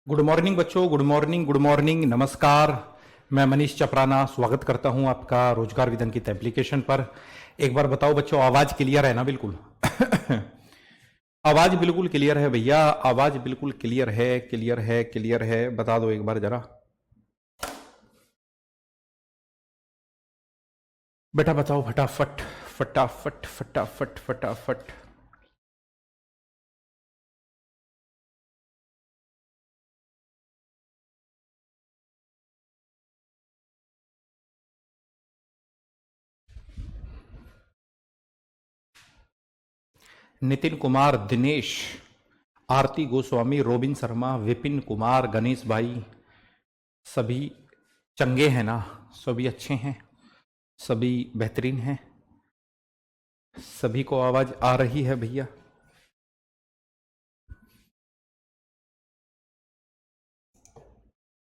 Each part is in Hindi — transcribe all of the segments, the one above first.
गुड मॉर्निंग बच्चों, गुड मॉर्निंग, गुड मॉर्निंग, नमस्कार। मैं मनीष चपराना स्वागत करता हूं आपका रोजगार विदन की एप्लीकेशन पर। एक बार बताओ बच्चों, आवाज क्लियर है ना? बिल्कुल आवाज बिल्कुल क्लियर है भैया, आवाज बिल्कुल क्लियर है, क्लियर है, क्लियर है। बता दो एक बार जरा बेटा, बताओ फटाफट फटाफट फटाफट फटाफट। नितिन कुमार, दिनेश, आरती गोस्वामी, रोबिन शर्मा, विपिन कुमार, गणेश भाई, सभी चंगे हैं ना? सभी अच्छे हैं, सभी बेहतरीन हैं, सभी को आवाज आ रही है भैया?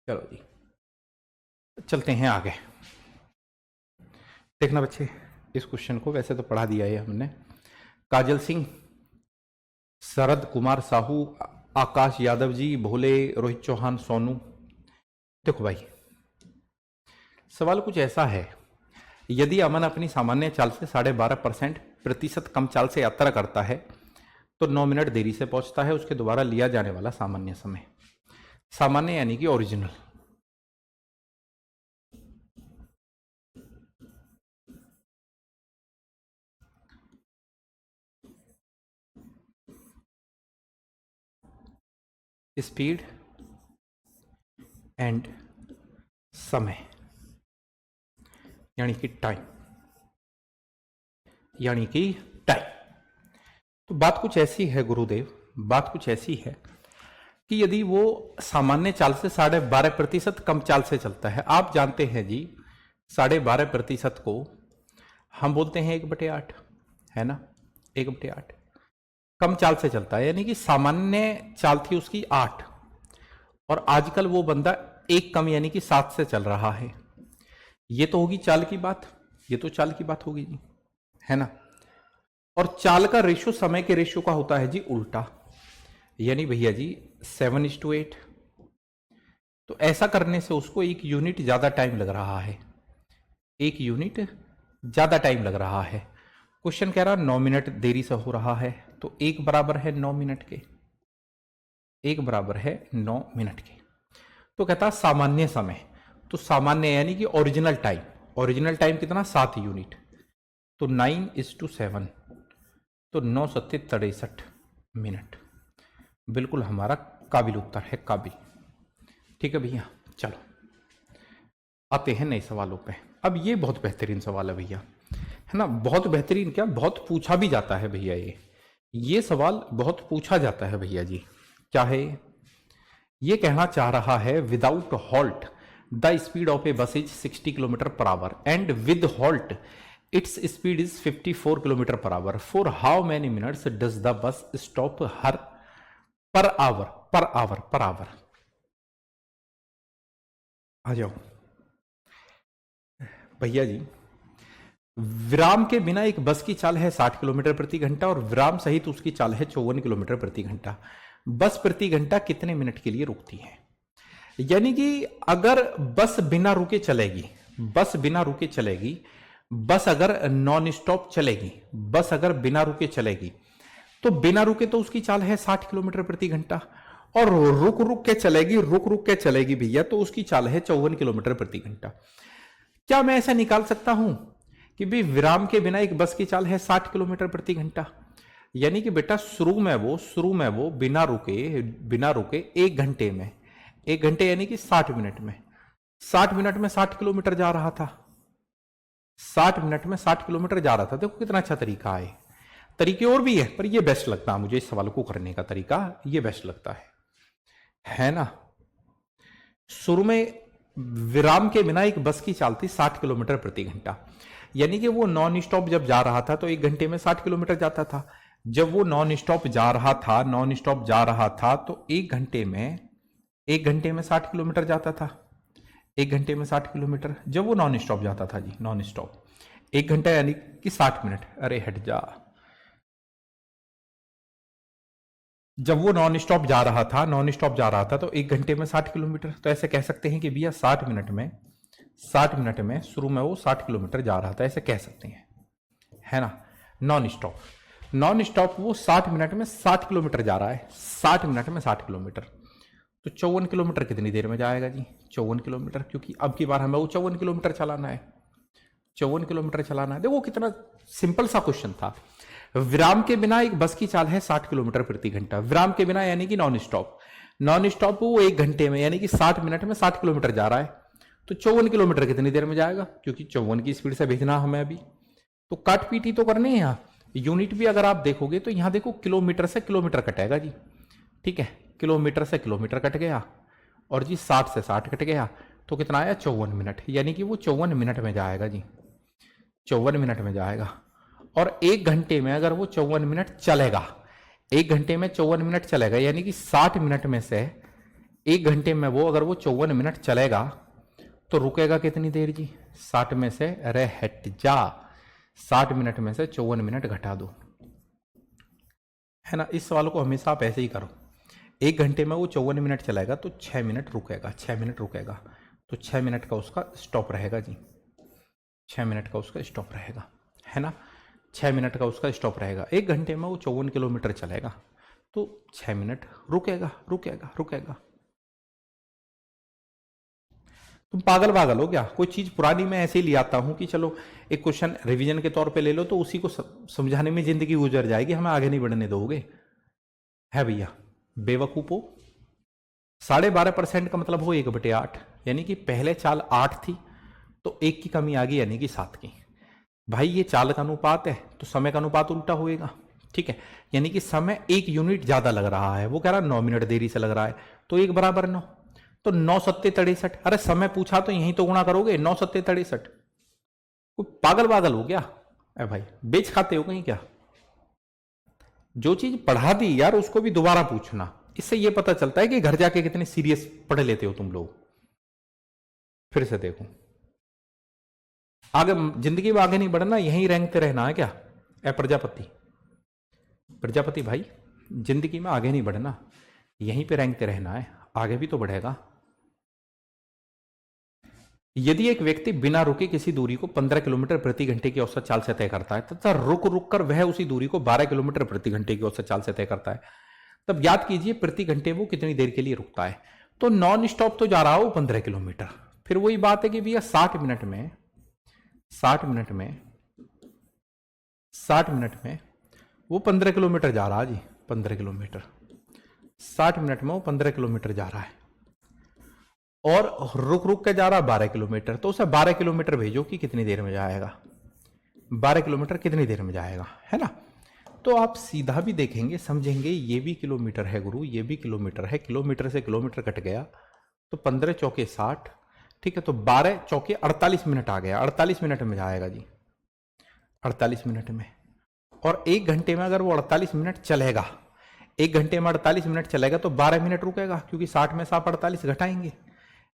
चलो जी, चलते हैं आगे। देखना बच्चे, इस क्वेश्चन को वैसे तो पढ़ा दिया है हमने। काजल सिंह, शरद कुमार साहू, आकाश यादव जी, भोले, रोहित चौहान, सोनू। देखो भाई, सवाल कुछ ऐसा है, यदि अमन अपनी सामान्य चाल से 12.5% कम चाल से यात्रा करता है तो 9 मिनट देरी से पहुंचता है। उसके द्वारा लिया जाने वाला सामान्य समय, सामान्य यानी कि ओरिजिनल, स्पीड एंड समय यानी कि टाइम, यानी कि टाइम। तो बात कुछ ऐसी है गुरुदेव, बात कुछ ऐसी है कि यदि वो सामान्य चाल से 12.5% कम चाल से चलता है, आप जानते हैं जी 12.5% को हम बोलते हैं 1/8, है ना? 1/8 कम चाल से चलता है, यानी कि सामान्य चाल थी उसकी 8 और आजकल वो बंदा 1 कम यानी कि 7 से चल रहा है। ये तो होगी चाल की बात, ये तो चाल की बात होगी जी, है ना? और चाल का रेशियो समय के रेशियो का होता है जी उल्टा, यानी भैया जी 7:8। तो ऐसा करने से उसको 1 यूनिट ज्यादा टाइम लग रहा है, 1 यूनिट ज्यादा टाइम लग रहा है। क्वेश्चन कह रहा 9 मिनट देरी से हो रहा है, तो 1 बराबर है 9 मिनट के, 1 बराबर है 9 मिनट के। तो कहता सामान्य समय, तो सामान्य यानी कि ओरिजिनल टाइम, ओरिजिनल टाइम कितना? 7 यूनिट, तो 9:7, तो 9×7 = 63 मिनट। बिल्कुल हमारा काबिल उत्तर है, काबिल। ठीक है भैया, चलो आते हैं नए सवालों पे। अब ये बहुत बेहतरीन सवाल है भैया, है ना? बहुत बेहतरीन, क्या बहुत पूछा भी जाता है भैया, ये सवाल बहुत पूछा जाता है भैया जी। क्या है ये? कहना चाह रहा है without halt the speed of a bus is 60 km/h and with halt its speed is 54 km/h। For how many minutes does the bus stop हर पर आवर, पर आवर, पर आवर। आ जाओ भैया जी, विराम के बिना एक बस की चाल है 60 किलोमीटर प्रति घंटा और विराम सहित उसकी चाल है 54 किलोमीटर प्रति घंटा। बस प्रति घंटा कितने मिनट के लिए रुकती है? यानी कि अगर बस बिना रुके चलेगी, बस बिना रुके चलेगी, बस अगर नॉन स्टॉप चलेगी, बस अगर बिना रुके चलेगी, तो बिना रुके तो उसकी चाल है 60 किलोमीटर प्रति घंटा, और रुक रुक के चलेगी, रुक रुक के चलेगी भैया, तो उसकी चाल है 54 किलोमीटर प्रति घंटा। क्या मैं ऐसा निकाल सकता हूं कि भी विराम के बिना एक बस की चाल है 60 किलोमीटर प्रति घंटा? यानी कि बेटा शुरू में वो बिना रुके 1 घंटे में, 1 घंटे यानी कि 60 मिनट में, 60 मिनट में 60 किलोमीटर जा रहा था, 60 मिनट में 60 किलोमीटर जा रहा था। देखो कितना अच्छा तरीका है। तरीके और भी है, पर ये बेस्ट लगता है मुझे, इस सवाल को करने का तरीका ये बेस्ट लगता है ना? शुरू में विराम के बिना एक बस की चाल थी 60 किलोमीटर प्रति घंटा, यानी कि वो नॉन स्टॉप जब जा रहा था तो 1 घंटे में 60 किलोमीटर जाता था। जब वो नॉन स्टॉप जा रहा था, नॉन स्टॉप जा रहा था, तो 1 घंटे में 60 किलोमीटर जाता था, 1 घंटे में 60 किलोमीटर जब वो नॉन स्टॉप जाता था जी, नॉन स्टॉप। 1 घंटा यानी कि 60 मिनट। अरे हट जा, जब वो नॉन स्टॉप जा रहा था, नॉन स्टॉप जा रहा था तो 1 घंटे में 60 किलोमीटर, तो ऐसे कह सकते हैं कि भैया 60 मिनट में शुरू में वो 60 किलोमीटर जा रहा था, ऐसे कह सकते हैं, है ना। नॉन स्टॉप, नॉन स्टॉप वो 60 मिनट में 60 किलोमीटर जा रहा है, 60 मिनट में 60 किलोमीटर, तो 54 किलोमीटर कितनी देर में जाएगा जी? 54 किलोमीटर, क्योंकि अब की बार हमें वो 54 किलोमीटर चलाना है, 54 किलोमीटर चलाना है। देखो कितना सिंपल सा क्वेश्चन था। विराम के बिना एक बस की चाल है 60 किलोमीटर प्रति घंटा, विराम के बिना यानी कि नॉन स्टॉप, नॉन स्टॉप वो 1 घंटे में यानी कि 60 मिनट में 60 किलोमीटर जा रहा है, तो 54 किलोमीटर कितनी देर में जाएगा? क्योंकि 54 की स्पीड से भेजना हमें अभी, तो काट पीटी तो करनी है यहाँ। यूनिट भी अगर आप देखोगे तो यहां देखो किलोमीटर से किलोमीटर कटेगा जी, ठीक है, किलोमीटर से किलोमीटर कट गया, और जी 60 से 60 कट गया, तो कितना आया? 54 मिनट, यानी कि वो 54 मिनट में जाएगा जी, 54 मिनट में जाएगा। और 1 घंटे में अगर वो 54 मिनट चलेगा, 1 घंटे में 54 मिनट चलेगा, यानी कि 60 मिनट में से 1 घंटे में वो अगर वो 54 मिनट चलेगा तो रुकेगा कितनी देर जी? 60 में से, अरे हट जा, 60 मिनट में से 54 मिनट घटा दो, है ना। इस सवाल को हमेशा आप ऐसे ही करो, 1 घंटे में वो 54 मिनट चलेगा तो 6 मिनट रुकेगा, 6 मिनट रुकेगा, तो 6 मिनट का उसका स्टॉप रहेगा जी, 6 मिनट का उसका स्टॉप रहेगा, है ना। 6 मिनट का उसका स्टॉप रहेगा, 1 घंटे में वो 54 किलोमीटर चलेगा, तो 6 मिनट रुकेगा रुकेगा रुकेगा। तुम पागल पागल हो क्या? कोई चीज पुरानी मैं ऐसे ही ले आता हूं कि चलो एक क्वेश्चन रिवीजन के तौर पे ले लो, तो उसी को समझाने में जिंदगी गुजर जाएगी, हमें आगे नहीं बढ़ने दोगे, है भैया बेवकूफो। 12.5% का मतलब हो 1/8, यानी कि पहले चाल 8 थी तो 1 की कमी आ गई, यानी कि 7 की। भाई ये चाल का अनुपात है तो समय का अनुपात उल्टा होएगा, ठीक है, यानी कि समय 1 यूनिट ज्यादा लग रहा है, वो कह रहा 9 मिनट देरी से लग रहा है, तो 1 बराबर 9, तो 9 सत्ते 63। अरे समय पूछा तो यहीं तो गुणा करोगे, 9 सत्ते 63। कोई पागल पागल हो क्या? अरे भाई बेच खाते हो कहीं क्या? जो चीज पढ़ा दी यार उसको भी दोबारा पूछना, इससे ये पता चलता है कि घर जाके कितने सीरियस पढ़ लेते हो तुम लोग। फिर से देखो, आगे जिंदगी में आगे नहीं बढ़ना, यहीं रेंगते रहना है क्या? ए प्रजापति, प्रजापति भाई, जिंदगी में आगे नहीं बढ़ना, यहीं पे रेंगते रहना है, आगे भी तो बढ़ेगा। यदि एक व्यक्ति बिना रुके किसी दूरी को 15 किलोमीटर प्रति घंटे की औसत चाल से तय करता है तथा रुक रुक कर वह उसी दूरी को 12 किलोमीटर प्रति घंटे की औसत चाल से तय करता है, तब ज्ञात कीजिए प्रति घंटे वो कितनी देर के लिए रुकता है। तो नॉन स्टॉप तो जा रहा हो 15 किलोमीटर, फिर वही बात है कि भैया 60 मिनट में, 60 मिनट में, 60 मिनट में वो 15 किलोमीटर जा रहा है जी, 15 किलोमीटर, 60 मिनट में वो 15 किलोमीटर जा रहा है, और रुक रुक के जा रहा 12 किलोमीटर, तो उसे 12 किलोमीटर भेजो कि कितनी देर में जाएगा, 12 किलोमीटर कितनी देर में जाएगा, है ना। तो आप सीधा भी देखेंगे समझेंगे, ये भी किलोमीटर है गुरु, ये भी किलोमीटर है, किलोमीटर से किलोमीटर कट गया तो 15 चौके 60, ठीक है, तो 12 चौके 48 मिनट आ गया, 48 मिनट में जाएगा जी, 48 मिनट में। और 1 घंटे में अगर वो 48 मिनट चलेगा, 1 घंटे में 48 मिनट चलेगा तो 12 मिनट रुकेगा, क्योंकि 60 में से आप 48 घटाएंगे,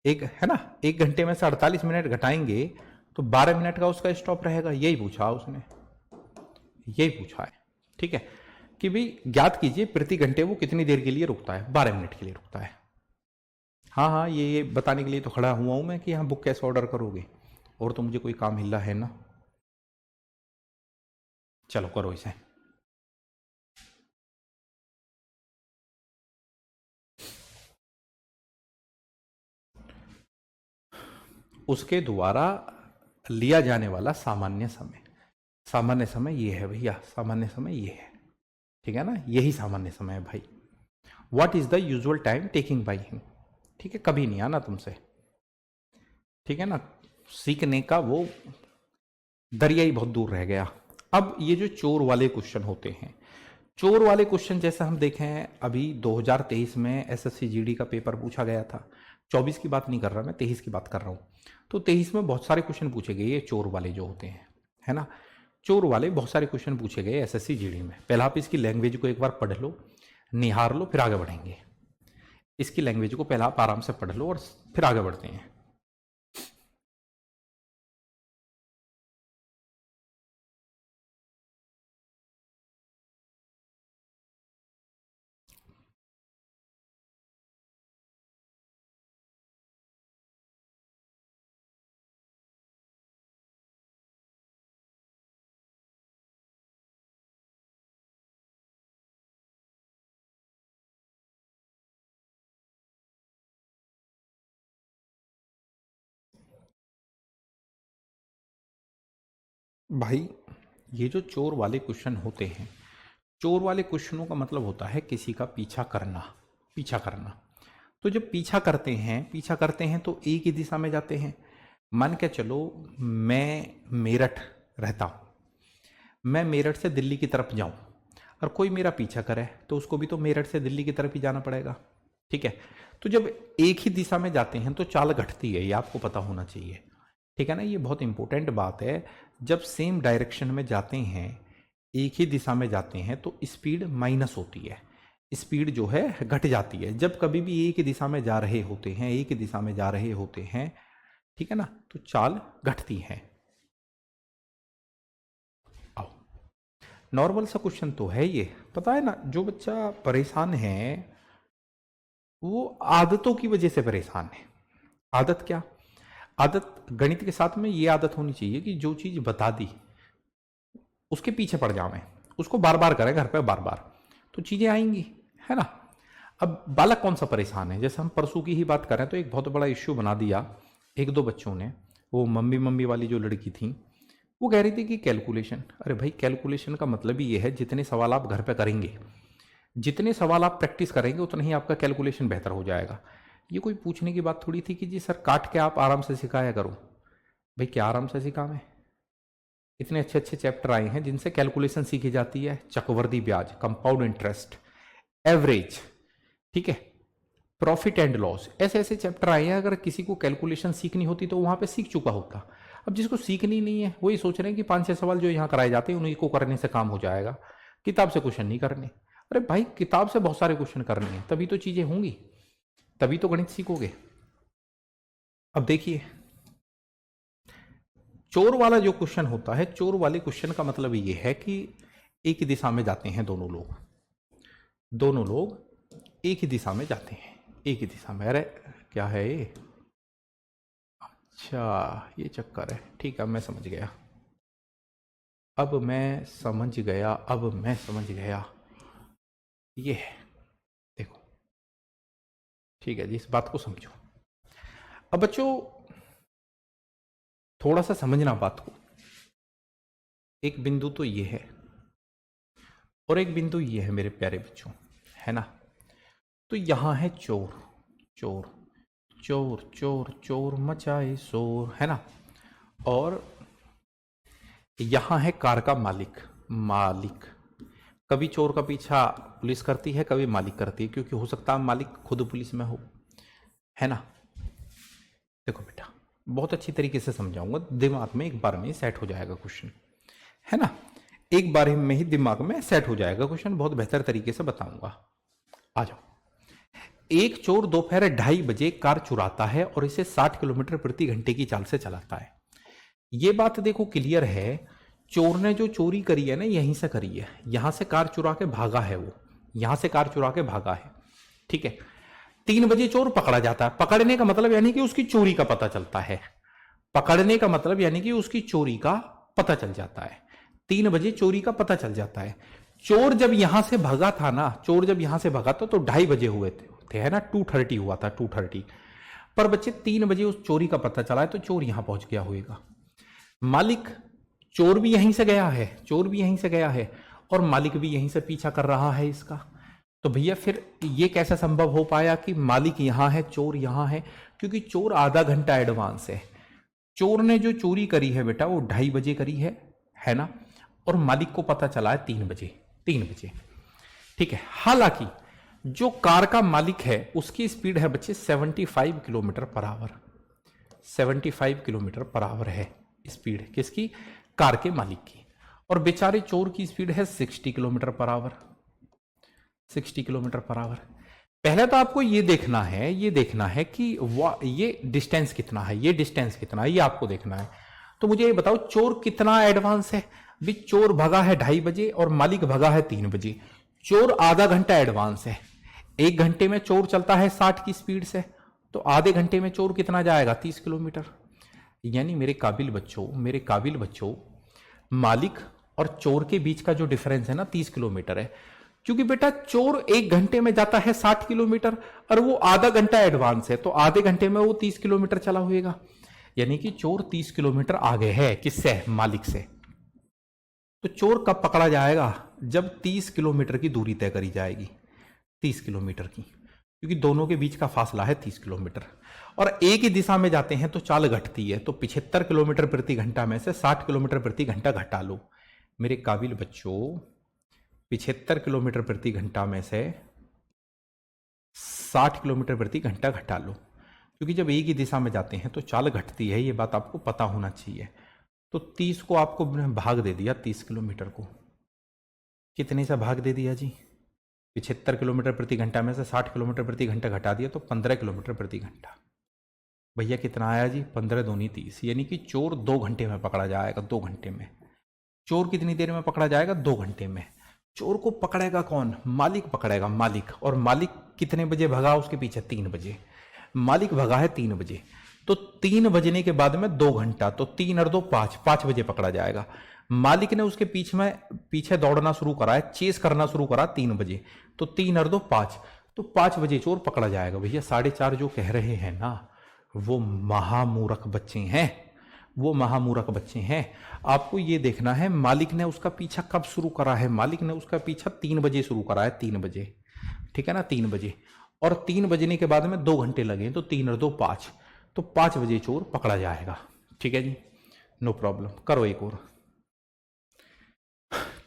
एक है ना, 1 घंटे में से 48 मिनट घटाएंगे तो 12 मिनट का उसका स्टॉप रहेगा। यही पूछा उसने, यही पूछा है, ठीक है, कि भाई ज्ञात कीजिए प्रति घंटे वो कितनी देर के लिए रुकता है, 12 मिनट के लिए रुकता है। हाँ हाँ, ये बताने के लिए तो खड़ा हुआ हूं मैं कि हाँ बुक कैसे ऑर्डर करोगे, और तो मुझे कोई काम हिला है ना। चलो करो इसे। उसके द्वारा लिया जाने वाला सामान्य समय, सामान्य समय ये है भैया, सामान्य समय ये है, ठीक है ना, यही सामान्य समय है भाई। What is the usual time taking by him, ठीक है, कभी नहीं आना तुमसे, ठीक है ना, सीखने का वो दरिया ही बहुत दूर रह गया। अब ये जो चोर वाले क्वेश्चन होते हैं, चोर वाले क्वेश्चन जैसे हम देखें हैं अभी 2023 में एसएससी जीडी का पेपर पूछा गया था, 24 की बात नहीं कर रहा मैं, 23 की बात कर रहा हूँ। तो 23 में बहुत सारे क्वेश्चन पूछे गए ये चोर वाले जो होते हैं, है ना, चोर वाले बहुत सारे क्वेश्चन पूछे गए एसएससी जीडी में। पहला आप इसकी लैंग्वेज को एक बार पढ़ लो, निहार लो, फिर आगे बढ़ेंगे। इसकी लैंग्वेज को पहला आप आराम से पढ़ लो और फिर आगे बढ़ते हैं। भाई ये जो चोर वाले क्वेश्चन होते हैं, चोर वाले क्वेश्चनों का मतलब होता है किसी का पीछा करना, पीछा करना। तो जब पीछा करते हैं तो एक ही दिशा में जाते हैं। मान के चलो मैं मेरठ रहता हूँ, मैं मेरठ से दिल्ली की तरफ जाऊं और कोई मेरा पीछा करे तो उसको भी तो मेरठ से दिल्ली की तरफ ही जाना पड़ेगा। ठीक है, तो जब एक ही दिशा में जाते हैं तो चाल घटती है, ये आपको पता होना चाहिए। ठीक है ना, ये बहुत इंपॉर्टेंट बात है। जब सेम डायरेक्शन में जाते हैं, एक ही दिशा में जाते हैं, तो स्पीड माइनस होती है, स्पीड जो है घट जाती है। जब कभी भी एक ही दिशा में जा रहे होते हैं, एक ही दिशा में जा रहे होते हैं, ठीक है ना, तो चाल घटती है। आओ, नॉर्मल सा क्वेश्चन तो है ये, पता है ना। जो बच्चा परेशान है वो आदतों की वजह से परेशान है। आदत क्या? आदत गणित के साथ में ये आदत होनी चाहिए कि जो चीज बता दी उसके पीछे पड़ जावें, उसको बार बार करें घर पे बार बार, तो चीजें आएंगी, है ना। अब बालक कौन सा परेशान है? जैसे हम परसों की ही बात करें तो एक बहुत बड़ा इश्यू बना दिया एक दो बच्चों ने। वो मम्मी मम्मी वाली जो लड़की थी, वो कह रही थी कि कैलकुलेशन। अरे भाई, कैलकुलेशन का मतलब ही ये है जितने सवाल आप घर पे करेंगे, जितने सवाल आप प्रैक्टिस करेंगे, उतना ही आपका कैलकुलेशन बेहतर हो जाएगा। ये कोई पूछने की बात थोड़ी थी कि जी सर काट के आप आराम से सिखाया करो। भाई क्या आराम से सिखावें? इतने अच्छे अच्छे चैप्टर आए हैं जिनसे कैलकुलेशन सीखी जाती है, चक्रवृद्धि ब्याज, कंपाउंड इंटरेस्ट, एवरेज, ठीक है, प्रॉफिट एंड लॉस, ऐसे ऐसे चैप्टर आए हैं। अगर किसी को कैलकुलेशन सीखनी होती तो वहां पे सीख चुका होता। अब जिसको सीखनी नहीं है वही सोच रहे हैं कि 5-6 सवाल जो यहाँ कराए जाते हैं उन्हीं को करने से काम हो जाएगा, किताब से क्वेश्चन नहीं करने। अरे भाई, किताब से बहुत सारे क्वेश्चन करने हैं, तभी तो चीजें होंगी, तभी तो गणित सीखोगे। अब देखिए, चोर वाला जो क्वेश्चन होता है, चोर वाले क्वेश्चन का मतलब ये है कि एक ही दिशा में जाते हैं दोनों लोग, दोनों लोग एक ही दिशा में जाते हैं, एक ही दिशा में। अरे क्या है ये? अच्छा, ये चक्कर है। ठीक है, मैं समझ गया, अब मैं समझ गया, अब मैं समझ गया। ये है, देखो, ठीक है जी, इस बात को समझो। अब बच्चों थोड़ा सा समझना बात को। एक बिंदु तो ये है और एक बिंदु ये है मेरे प्यारे बच्चों, है ना। तो यहां है चोर, चोर चोर चोर चोर मचाए शोर, है ना। और यहां है कार का मालिक, मालिक। कभी चोर का पीछा पुलिस करती है, कभी मालिक करती है, क्योंकि हो सकता है मालिक खुद पुलिस में हो, है ना। देखो बेटा, बहुत अच्छी तरीके से समझाऊंगा, दिमाग में एक बार में सेट हो जाएगा क्वेश्चन, है ना। एक बार में ही दिमाग में सेट हो जाएगा क्वेश्चन, बहुत बेहतर तरीके से बताऊंगा। आ जाओ। एक चोर दोपहर 2:30 बजे कार चुराता है और इसे 60 किलोमीटर प्रति घंटे की चाल से चलाता है। ये बात देखो क्लियर है, चोर ने जो चोरी करी है ना, यहीं से करी है, यहां से कार चुरा के भागा है वो, यहां से कार चुरा के भागा है, ठीक है। 3 बजे चोर पकड़ा जाता है। पकड़ने का मतलब यानी कि उसकी चोरी का पता चलता है, पकड़ने का मतलब यानी कि उसकी चोरी का पता चल जाता है। 3 बजे चोरी का पता चल जाता है। चोर जब यहां से भगा था ना, चोर जब यहां से भगा था तो 2:30 बजे हुए थे, है ना, 2:30 हुआ था, 2:30। पर बच्चे 3 बजे उस चोरी का पता चला है तो चोर यहां पहुंच गया होगा। मालिक, चोर भी यहीं से गया है, चोर भी यहीं से गया है और मालिक भी यहीं से पीछा कर रहा है इसका। तो भैया फिर ये कैसे संभव हो पाया कि मालिक यहां है, चोर यहां है? क्योंकि चोर आधा घंटा एडवांस है। चोर ने जो चोरी करी है बेटा वो 2:30 बजे करी है ना, और मालिक को पता चला है 3 बजे, 3 बजे, ठीक है। हालांकि जो कार का मालिक है उसकी स्पीड है बच्चे 75 kilometre per hour, 75 kilometre per hour है स्पीड किसकी? कार के मालिक की। और बेचारे चोर की स्पीड है 60 kilometre per hour, 60 kilometre per hour. पहले तो आपको ये देखना है, ये देखना है कि ये डिस्टेंस कितना है, ये डिस्टेंस कितना है, ये आपको देखना है। तो मुझे ये बताओ चोर कितना एडवांस है? भी चोर भगा है 2:30 बजे और मालिक भगा है 3 बजे। चोर आधा घंटा एडवांस है। 1 घंटे में चोर चलता है 60 की स्पीड से, तो आधे घंटे में चोर कितना जाएगा? 30 किलोमीटर। यानी मेरे काबिल बच्चों, मेरे काबिल बच्चों, मालिक और चोर के बीच का जो डिफरेंस है ना 30 किलोमीटर है। क्योंकि बेटा चोर 1 घंटे में जाता है 60 किलोमीटर और वो आधा घंटा एडवांस है, तो आधे घंटे में वो 30 किलोमीटर चला होगा। यानी कि चोर 30 किलोमीटर आगे है, किससे? मालिक से। तो चोर कब पकड़ा जाएगा? जब 30 किलोमीटर की दूरी तय करी जाएगी, 30 किलोमीटर की, क्योंकि दोनों के बीच का फासला है 30 किलोमीटर, और एक ही दिशा में जाते हैं तो चाल घटती है। तो 75 किलोमीटर प्रति घंटा में से 60 किलोमीटर प्रति घंटा घटा लो मेरे काबिल बच्चों। 75 किलोमीटर प्रति घंटा में से 60 किलोमीटर प्रति घंटा घटा लो, क्योंकि जब एक ही दिशा में जाते हैं तो चाल घटती है, ये बात आपको पता होना चाहिए। तो 30 को आपको भाग दे दिया, 30 किलोमीटर को कितने से भाग दे दिया जी? 75 किलोमीटर प्रति घंटा में से 60 किलोमीटर प्रति घंटा घटा दिया तो 15 किलोमीटर प्रति घंटा। भैया कितना आया जी? 15 दूनी 30, यानी कि चोर 2 घंटे में पकड़ा जाएगा। 2 घंटे में। चोर कितनी देर में पकड़ा जाएगा? 2 घंटे में। चोर को पकड़ेगा कौन? मालिक पकड़ेगा, मालिक। और मालिक कितने बजे भगा उसके पीछे? 3 बजे। मालिक भगा है 3 बजे, तो 3 बजने के बाद में 2 घंटा, तो 3 और 2 5, 5 बजे पकड़ा जाएगा। मालिक ने उसके पीछे दौड़ना शुरू करा है, चेस करना शुरू करा 3 बजे, तो 3 और 2 5, तो 5 बजे चोर पकड़ा जाएगा। भैया 4:30 जो कह रहे हैं ना, वो महामूर्ख बच्चे हैं, वो महामूर्ख बच्चे हैं। आपको ये देखना है मालिक ने उसका पीछा कब शुरू करा है। मालिक ने उसका पीछा 3 बजे शुरू करा है, 3 बजे, ठीक है ना, 3 बजे। और 3 बजने के बाद में 2 घंटे लगे, तो 3 और 2 5, तो 5 बजे चोर पकड़ा जाएगा। ठीक है जी, नो प्रॉब्लम। करो एक और,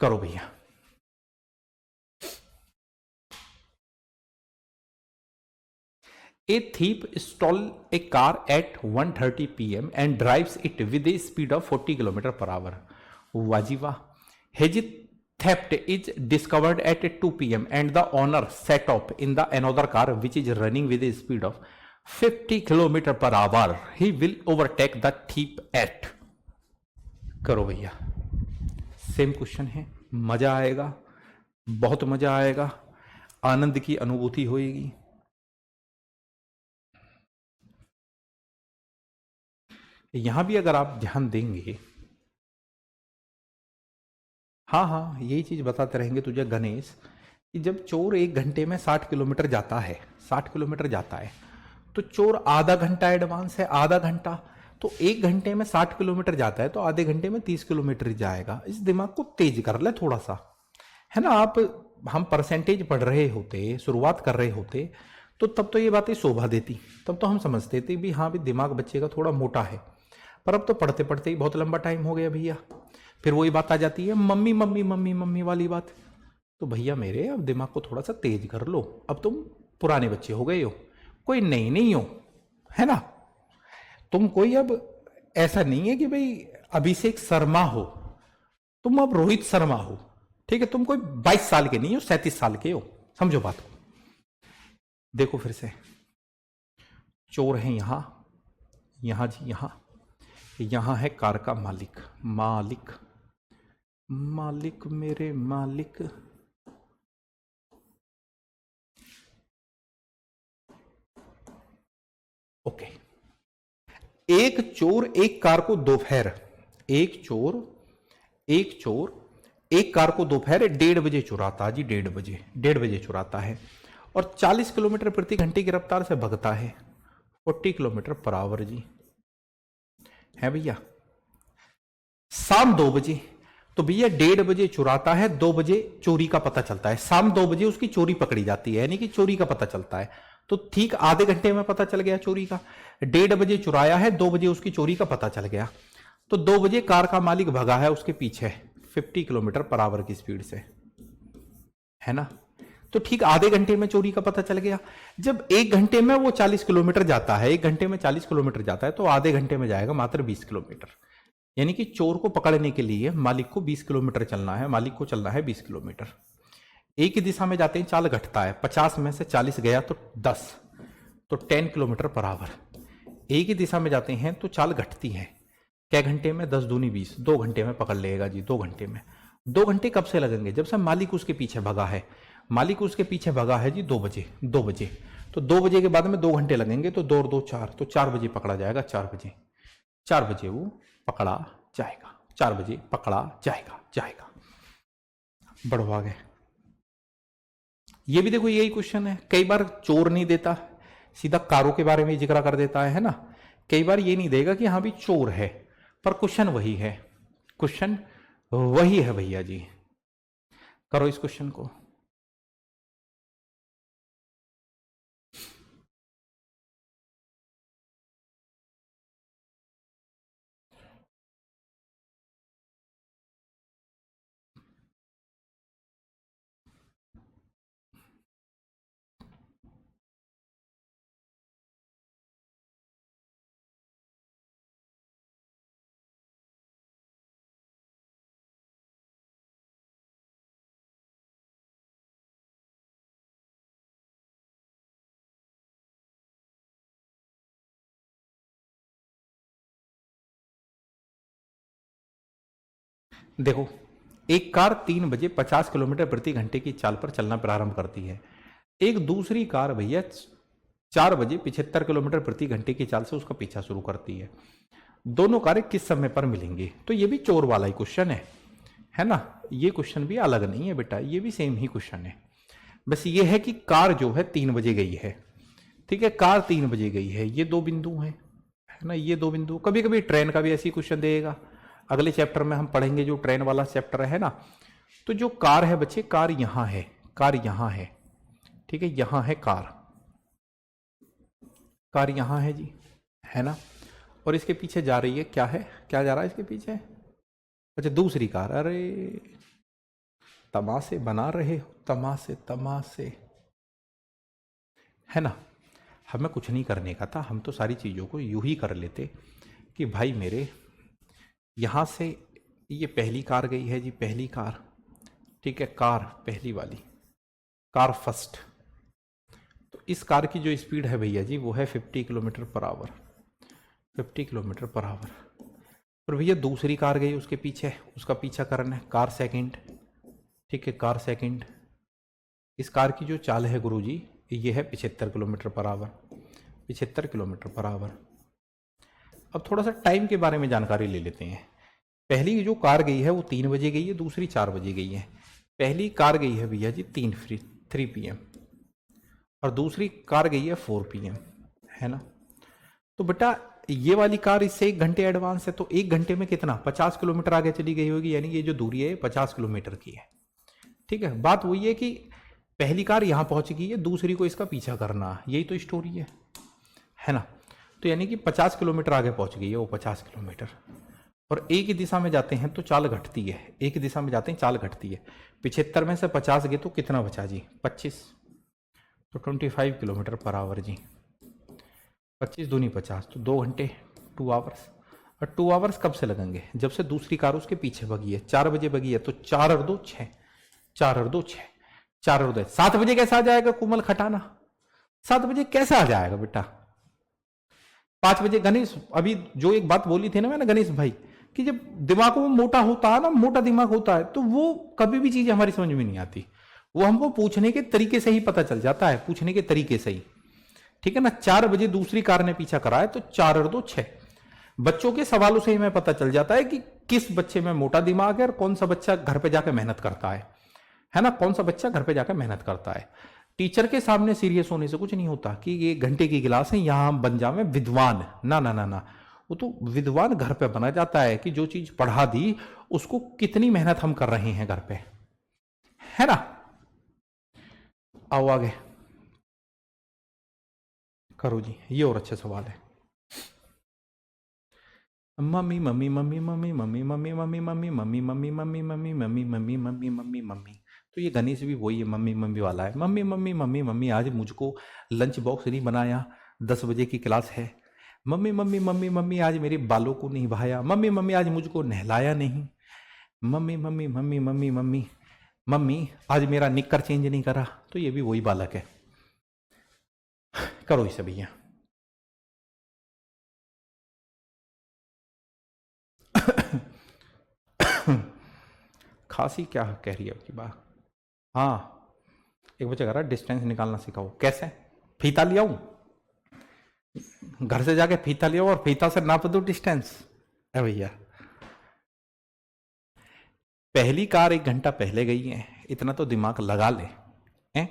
करो भैया। A thief stole a car at 1:30 p.m. and drives it with a speed of 40 km per hour. Wajiva. His theft is discovered at 2 p.m. and the owner set off in the another car which is running with a speed of 50 km per hour. He will overtake the thief at. करो भैया, सेम क्वेश्चन है, मजा आएगा, बहुत मजा आएगा, आनंद की अनुभूति होगी। यहां भी अगर आप ध्यान देंगे, हाँ हाँ यही चीज बताते रहेंगे तुझे गणेश, कि जब चोर 1 घंटे में 60 किलोमीटर जाता है, 60 किलोमीटर जाता है, तो चोर आधा घंटा एडवांस है, आधा घंटा, तो 1 घंटे में 60 किलोमीटर जाता है तो आधे घंटे में 30 किलोमीटर जाएगा। इस दिमाग को तेज कर ले थोड़ा सा, है ना। हम परसेंटेज पढ़ रहे होते, शुरुआत कर रहे होते, तो तब तो ये बातें शोभा देती, तब तो हम समझते थे भी हाँ भी दिमाग बच्चे का थोड़ा मोटा है। पर अब तो पढ़ते पढ़ते ही बहुत लंबा टाइम हो गया भैया, फिर वही बात आ जाती है मम्मी मम्मी मम्मी मम्मी वाली बात। तो भैया मेरे अब दिमाग को थोड़ा सा तेज कर लो, अब तुम पुराने बच्चे हो गए हो, कोई नई नहीं हो, है ना। तुम कोई अब ऐसा नहीं है कि भाई अभिषेक शर्मा हो, तुम अब रोहित शर्मा हो, ठीक है। तुम कोई 22 साल के नहीं हो, 37 साल के हो, समझो बात को। देखो फिर से, चोर है यहां, यहां जी, यहां है कार का मालिक, मालिक मालिक मेरे मालिक। ओके, एक चोर एक कार को दोपहर, एक चोर एक कार को दोपहर 1:30 बजे चुराता जी, 1:30 बजे चुराता है, और 40 किलोमीटर प्रति घंटे की रफ्तार से भगता है, 40 किलोमीटर पर आवर जी, है भैया। शाम 2 बजे, तो भैया 1:30 बजे चुराता है, 2 बजे चोरी का पता चलता है, शाम 2 बजे उसकी चोरी पकड़ी जाती है, यानी कि चोरी का पता चलता है। तो ठीक आधे घंटे में पता चल गया चोरी का। 1:30 बजे चुराया है, 2 बजे उसकी चोरी का पता चल गया, तो 2 बजे कार का मालिक भगा है उसके पीछे 50 किलोमीटर पर आवर की स्पीड से, है ना। तो ठीक आधे घंटे में चोरी का पता चल गया। जब 1 घंटे में वो 40 किलोमीटर जाता है, 1 घंटे में 40 किलोमीटर जाता है, तो आधे घंटे में जाएगा मात्र 20 किलोमीटर, यानी कि चोर को पकड़ने के लिए मालिक को 20 किलोमीटर चलना है, मालिक को चलना है 20 किलोमीटर। एक ही दिशा में जाते हैं चाल घटता है, 50 में से 40 गया तो 10, तो 10 किलोमीटर पर आवर। एक ही दिशा में जाते हैं तो चाल घटती है, क्या घंटे में? 10 दूनी 20, 2 घंटे में पकड़ लेगा जी, 2 घंटे में। 2 घंटे कब से लगेंगे? जब से मालिक उसके पीछे भगा है, मालिक उसके पीछे भगा है जी 2 बजे, 2 बजे, तो 2 बजे के बाद में 2 घंटे लगेंगे, तो 2 और 2 4, तो 4 बजे पकड़ा जाएगा, 4 बजे, 4 बजे वो पकड़ा जाएगा, 4 बजे पकड़ा जाएगा। बढ़वा गए। ये भी देखो यही क्वेश्चन है, कई बार चोर नहीं देता, सीधा कारों के बारे में जिक्र कर देता है ना। कई बार ये नहीं देगा कि हाँ भी चोर है, पर क्वेश्चन वही है, क्वेश्चन वही है भैया जी। करो इस क्वेश्चन को। देखो, एक कार 3 बजे 50 किलोमीटर प्रति घंटे की चाल पर चलना प्रारंभ करती है। एक दूसरी कार भैया 4 बजे 75 किलोमीटर प्रति घंटे की चाल से उसका पीछा शुरू करती है। दोनों कारें किस समय पर मिलेंगी? तो ये भी चोर वाला ही क्वेश्चन है ना। ये क्वेश्चन भी अलग नहीं है बेटा, ये भी सेम ही क्वेश्चन है। बस ये है कि कार जो है 3 बजे गई है, ठीक है, कार 3 बजे गई है। ये दो बिंदु है ना, ये दो बिंदु। कभी कभी ट्रेन का भी ऐसी क्वेश्चन देगा, अगले चैप्टर में हम पढ़ेंगे जो ट्रेन वाला चैप्टर है ना। तो जो कार है बच्चे, कार यहां है, कार यहां है, ठीक है, यहां है कार, कार यहां है जी, है ना। और इसके पीछे जा रही है, क्या है, क्या जा रहा है इसके पीछे? अच्छा, दूसरी कार। अरे तमाशे बना रहे हो, तमाशे तमाशे, है ना। हमें कुछ नहीं करने का था, हम तो सारी चीज़ों को यूं ही कर लेते कि भाई मेरे यहाँ से ये पहली कार गई है जी, पहली कार, ठीक है, कार पहली वाली, कार फर्स्ट। तो इस कार की जो स्पीड है भैया जी वो है 50 kilometre per hour, 50 kilometre per hour. और भैया दूसरी कार गई उसके पीछे, उसका पीछा करना है, कार सेकंड, ठीक है, कार सेकंड। इस कार की जो चाल है गुरुजी ये है 75 kilometre per hour, 75 kilometre per hour. अब थोड़ा सा टाइम के बारे में जानकारी ले लेते हैं। पहली जो कार गई है वो 3 बजे गई है, दूसरी 4 बजे गई है। पहली कार गई है भैया जी 3 PM और दूसरी कार गई है 4 PM, है ना। तो बेटा ये वाली कार इससे 1 घंटे एडवांस है, तो 1 घंटे में कितना, 50 किलोमीटर आगे चली गई होगी, यानी ये जो दूरी है 50 किलोमीटर की है, ठीक है। बात वही है कि पहली कार यहां पहुंच गई है, दूसरी को इसका पीछा करना, यही तो स्टोरी है ना। तो यानी कि 50 किलोमीटर आगे पहुंच गई है वो, 50 किलोमीटर। और एक ही दिशा में जाते हैं तो चाल घटती है, एक ही दिशा में जाते हैं चाल घटती है। 75 में से 50 गए तो कितना बचा जी, 25, तो 25 किलोमीटर पर आवर जी। 25 दूनी 50, तो 2 घंटे, 2 आवर्स। और 2 आवर्स कब से लगेंगे, जब से दूसरी कार उसके पीछे भगी है, 4 बजे भगी है, तो 4 और 2 6, 4 और 2 6, 4 और 2 7 बजे कैसे आ जाएगा कोमल खटाना, 7 बजे कैसे आ जाएगा बेटा। 5 बजे गणेश, अभी जो एक बात बोली थी ना मैंने गणेश भाई, कि जब दिमाग में मोटा होता है ना, मोटा दिमाग होता है, तो वो कभी भी चीजें हमारी समझ में नहीं आती, वो हमको पूछने के तरीके से ही पता चल जाता है, पूछने के तरीके से ही, ठीक है ना। 4 बजे दूसरी कार ने पीछा करा है, तो 4 और 2 6। बच्चों के सवालों से ही हमें पता चल जाता है कि किस बच्चे में मोटा दिमाग है और कौन सा बच्चा घर पे जाकर मेहनत करता है ना, कौन सा बच्चा घर पे जाकर मेहनत करता है। टीचर के सामने सीरियस होने से कुछ नहीं होता कि ये घंटे की गिलास है, यहां हम बन जावे विद्वान, ना ना ना ना। वो तो विद्वान घर पे बना जाता है कि जो चीज पढ़ा दी उसको कितनी मेहनत हम कर रहे हैं घर पे, है ना। आओ आगे करो जी, ये और अच्छे सवाल है। Mummy mummy mummy mummy mummy mummy mummy mummy mummy mummy mummy mummy mummy mummy mummy mummy mummy. तो ये गणेश भी वही है, मम्मी मम्मी वाला है। मम्मी मम्मी मम्मी मम्मी आज मुझको लंच बॉक्स नहीं बनाया, 10 बजे की क्लास है। मम्मी मम्मी मम्मी मम्मी आज मेरे बालों को नहीं भाया। मम्मी मम्मी आज मुझको नहलाया नहीं। Mummy mummy mummy mummy mummy mummy आज मेरा निक्कर चेंज नहीं करा। तो ये भी वही बालक है। करो इसे भैया। खांसी क्या कह रही है आपकी बात? हाँ, एक बच्चा कह रहा है डिस्टेंस निकालना सिखाओ। कैसे? फीता ले आऊं, घर से जाके फीता ले आओ और फीता से नाप दो डिस्टेंस। है भैया, पहली कार 1 घंटा पहले गई है, इतना तो दिमाग लगा ले। हैं,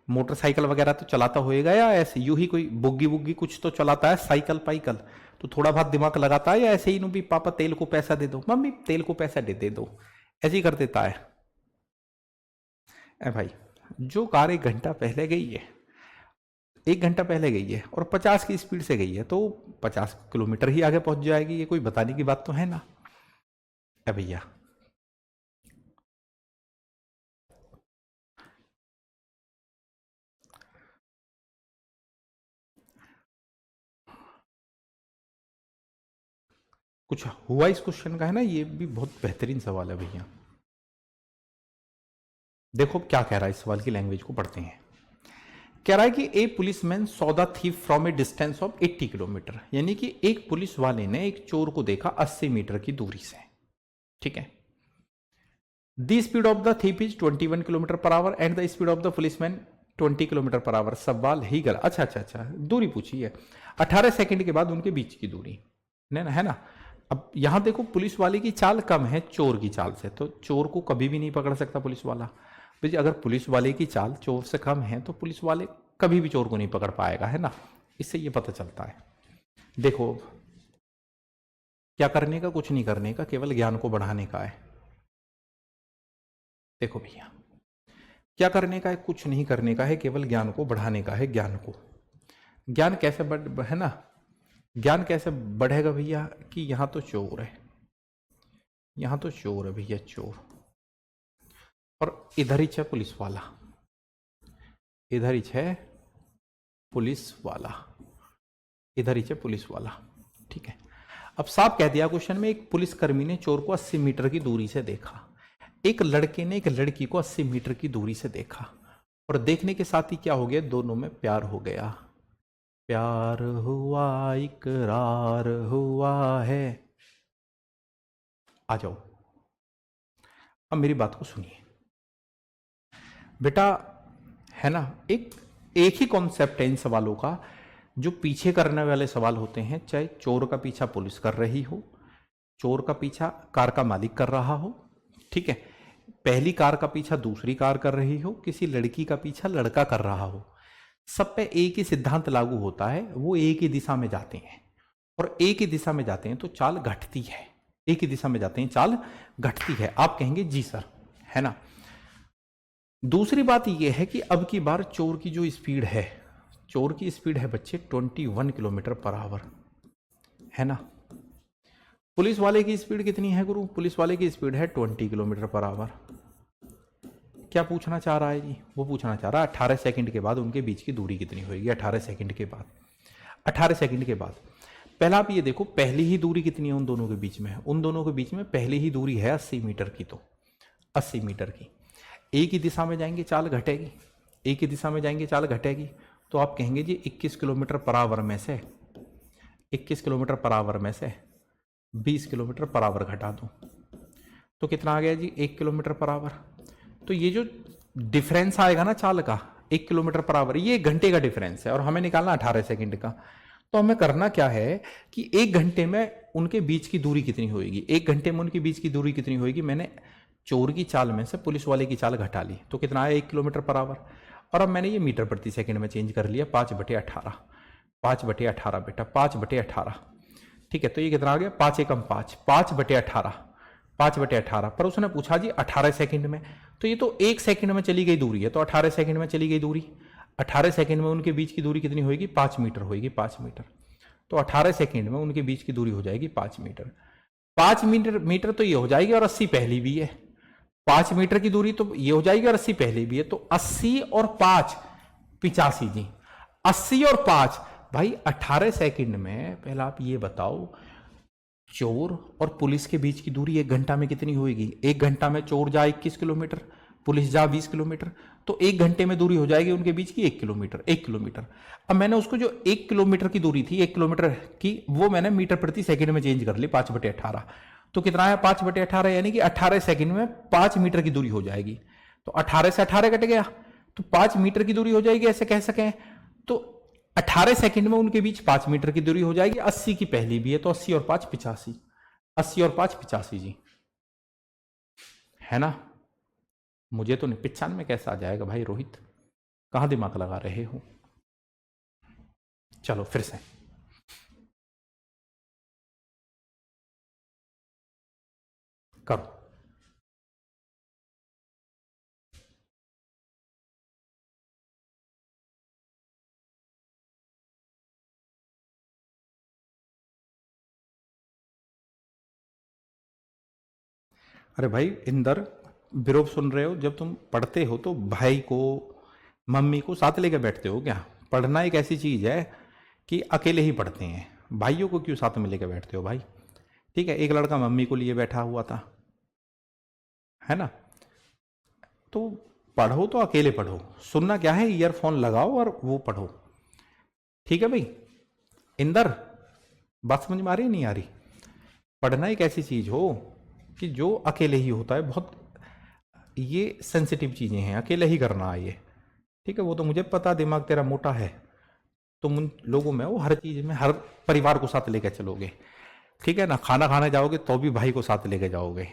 मोटरसाइकिल वगैरह तो चलाता होएगा या ऐसे यूं ही कोई बुग्गी बुग्गी कुछ तो चलाता है, साइकिल पाइकल, तो थोड़ा बहुत दिमाग लगाता है, या ऐसे ही नु भी पापा तेल को पैसा दे दो, मम्मी तेल को पैसा दे दो, ऐसे ही कर देता है। ए भाई, जो कार 1 घंटा पहले गई है, 1 घंटा पहले गई है और 50 की स्पीड से गई है, तो 50 किलोमीटर ही आगे पहुंच जाएगी। ये कोई बताने की बात तो है ना। ए भैया, कुछ हुआ इस क्वेश्चन का है ना। ये भी बहुत बेहतरीन सवाल है भैया। देखो क्या कह रहा है, इस सवाल की लैंग्वेज को पढ़ते हैं। कह रहा है कि ए policeman saw the thief from A distance of 80 kilometre, यानी कि एक पुलिस वाले ने एक चोर को देखा 80 मीटर की दूरी से। ठीक है। The speed of the thief is 21 kilometre per hour and the speed of the policeman 20 kilometre per hour. सवाल ही गलत। अच्छा अच्छा अच्छा, दूरी पूछी है 18 सेकंड के बाद उनके बीच की दूरी, है ना। अब यहां देखो, पुलिस वाले की चाल कम है चोर की चाल से, तो चोर को कभी भी नहीं पकड़ सकता पुलिस वाला। भाई अगर पुलिस वाले की चाल चोर से कम है तो पुलिस वाले कभी भी चोर को नहीं पकड़ पाएगा, है ना। इससे ये पता चलता है। देखो, क्या करने का, कुछ नहीं करने का, केवल ज्ञान को बढ़ाने का है। देखो भैया, क्या करने का है, कुछ नहीं करने का है, केवल ज्ञान को बढ़ाने का है। ज्ञान को, ज्ञान कैसे बढ़, है ना, ज्ञान कैसे बढ़ेगा भैया, कि यहां तो चोर है, यहां तो चोर है भैया, चोर, और इधर ही है पुलिस वाला, इधर ही है पुलिस वाला, इधर ही है पुलिस वाला। ठीक है। अब साफ कह दिया क्वेश्चन में, एक पुलिसकर्मी ने चोर को 80 मीटर की दूरी से देखा, एक लड़के ने एक लड़की को 80 मीटर की दूरी से देखा, और देखने के साथ ही क्या हो गया, दोनों में प्यार हो गया। प्यार हुआ, इकरार हुआ है। आ जाओ, अब मेरी बात को सुनिए बेटा, है ना। एक ही कॉन्सेप्ट है इन सवालों का। जो पीछे करने वाले सवाल होते हैं, चाहे चोर का पीछा पुलिस कर रही हो, चोर का पीछा कार का मालिक कर रहा हो, ठीक है, पहली कार का पीछा दूसरी कार कर रही हो, किसी लड़की का पीछा लड़का कर रहा हो, सब पे एक ही सिद्धांत लागू होता है। वो एक ही दिशा में जाते हैं, और एक ही दिशा में जाते हैं तो चाल घटती है। एक ही दिशा में जाते हैं, चाल घटती है। आप कहेंगे जी सर, है ना। दूसरी बात यह है कि अब की बार चोर की जो स्पीड है, चोर की स्पीड है बच्चे 21 किलोमीटर पर आवर, है ना। पुलिस वाले की स्पीड कितनी है गुरु, पुलिस वाले की स्पीड है 20 किलोमीटर पर आवर। क्या पूछना चाह रहा है जी, वो पूछना चाह रहा है 18 सेकंड के बाद उनके बीच की दूरी कितनी होगी। 18 सेकंड के बाद, 18 सेकंड के बाद। पहला आप ये देखो, पहली ही दूरी कितनी है उन दोनों के बीच में, उन दोनों के बीच में पहली ही दूरी है 80 मीटर की, तो 80 मीटर की। एक ही दिशा में जाएंगे चाल घटेगी, एक ही दिशा में जाएंगे चाल घटेगी। तो आप कहेंगे जी 21 किलोमीटर पर आवर में से, 21 किलोमीटर पर आवर में से 20 किलोमीटर पर आवर घटा दूं तो कितना आ गया जी, 1 किलोमीटर पर आवर। तो ये जो डिफरेंस आएगा ना चाल का, 1 किलोमीटर पर आवर, ये 1 घंटे का डिफरेंस है, और हमें निकालना 18 सेकंड का। तो हमें करना क्या है कि 1 घंटे में उनके बीच की दूरी कितनी होगी, 1 घंटे में उनके बीच की दूरी कितनी होगी। मैंने चोर की चाल में से पुलिस वाले की चाल घटा ली, तो कितना आया, 1 किलोमीटर पर आवर। और अब मैंने ये मीटर प्रति सेकंड में चेंज कर लिया, 5/18, 5/18 बेटा, 5/18। ठीक है, तो ये कितना आ गया, 5 एकम 5, 5/18, 5/18। पर उसने पूछा जी 18 सेकंड में, तो ये तो 1 सेकंड में चली गई दूरी है, तो 18 सेकंड में चली गई दूरी। 18 सेकंड में उनके बीच की दूरी कितनी होगी, 5 मीटर होगी, 5 मीटर। तो 18 सेकंड में उनके बीच की दूरी हो जाएगी 5 मीटर। 5 मीटर मीटर तो ये हो जाएगी, और 80 पहली भी है। 5 मीटर की दूरी तो ये हो जाएगी, और 80 पहले भी है, तो 80 और 5 85 जी। 80 और 5 भाई 18 सेकंड में। पहला आप ये बताओ, चोर और पुलिस के बीच की दूरी 1 घंटा में कितनी होगी। 1 घंटा में चोर जा 21 किलोमीटर, पुलिस जा 20 किलोमीटर, तो 1 घंटे में दूरी हो जाएगी उनके बीच की 1 किलोमीटर, 1 किलोमीटर। अब मैंने उसको जो 1 किलोमीटर की दूरी थी, 1 किलोमीटर की, वो मैंने मीटर प्रति सेकंड में चेंज कर ली, 5/18। तो कितना है, 5/18, यानी कि 18 सेकंड में 5 मीटर की दूरी हो जाएगी। तो 18 से 18 कट गया, तो 5 मीटर की दूरी हो जाएगी, ऐसे कह सकें। तो 18 सेकंड में उनके बीच 5 मीटर की दूरी हो जाएगी। 80 की पहली भी है, तो 80 और 5 85, 80 और 5 85 जी, है ना। मुझे तो 95 कैसा आ जाएगा भाई रोहित, कहां दिमाग लगा रहे हो। चलो फिर से करो। अरे भाई इंदर, विरोध सुन रहे हो? जब तुम पढ़ते हो तो भाई को, मम्मी को साथ लेकर बैठते हो क्या? पढ़ना एक ऐसी चीज है कि अकेले ही पढ़ते हैं, भाइयों को क्यों साथ में लेकर बैठते हो भाई? ठीक है, एक लड़का मम्मी को लिए बैठा हुआ था, है ना? तो पढ़ो तो अकेले पढ़ो, सुनना क्या है, ईयरफोन लगाओ और वो पढ़ो। ठीक है भाई इंदर, बात समझ में आ रही नहीं आ रही? पढ़ना एक ऐसी चीज हो कि जो अकेले ही होता है, बहुत ये सेंसिटिव चीजें हैं, अकेले ही करना है ये। ठीक है, वो तो मुझे पता, दिमाग तेरा मोटा है, तुम उन लोगों में हो हर चीज में, हर परिवार को साथ लेकर चलोगे। ठीक है ना, खाना खाने जाओगे तो भी भाई को साथ लेके जाओगे,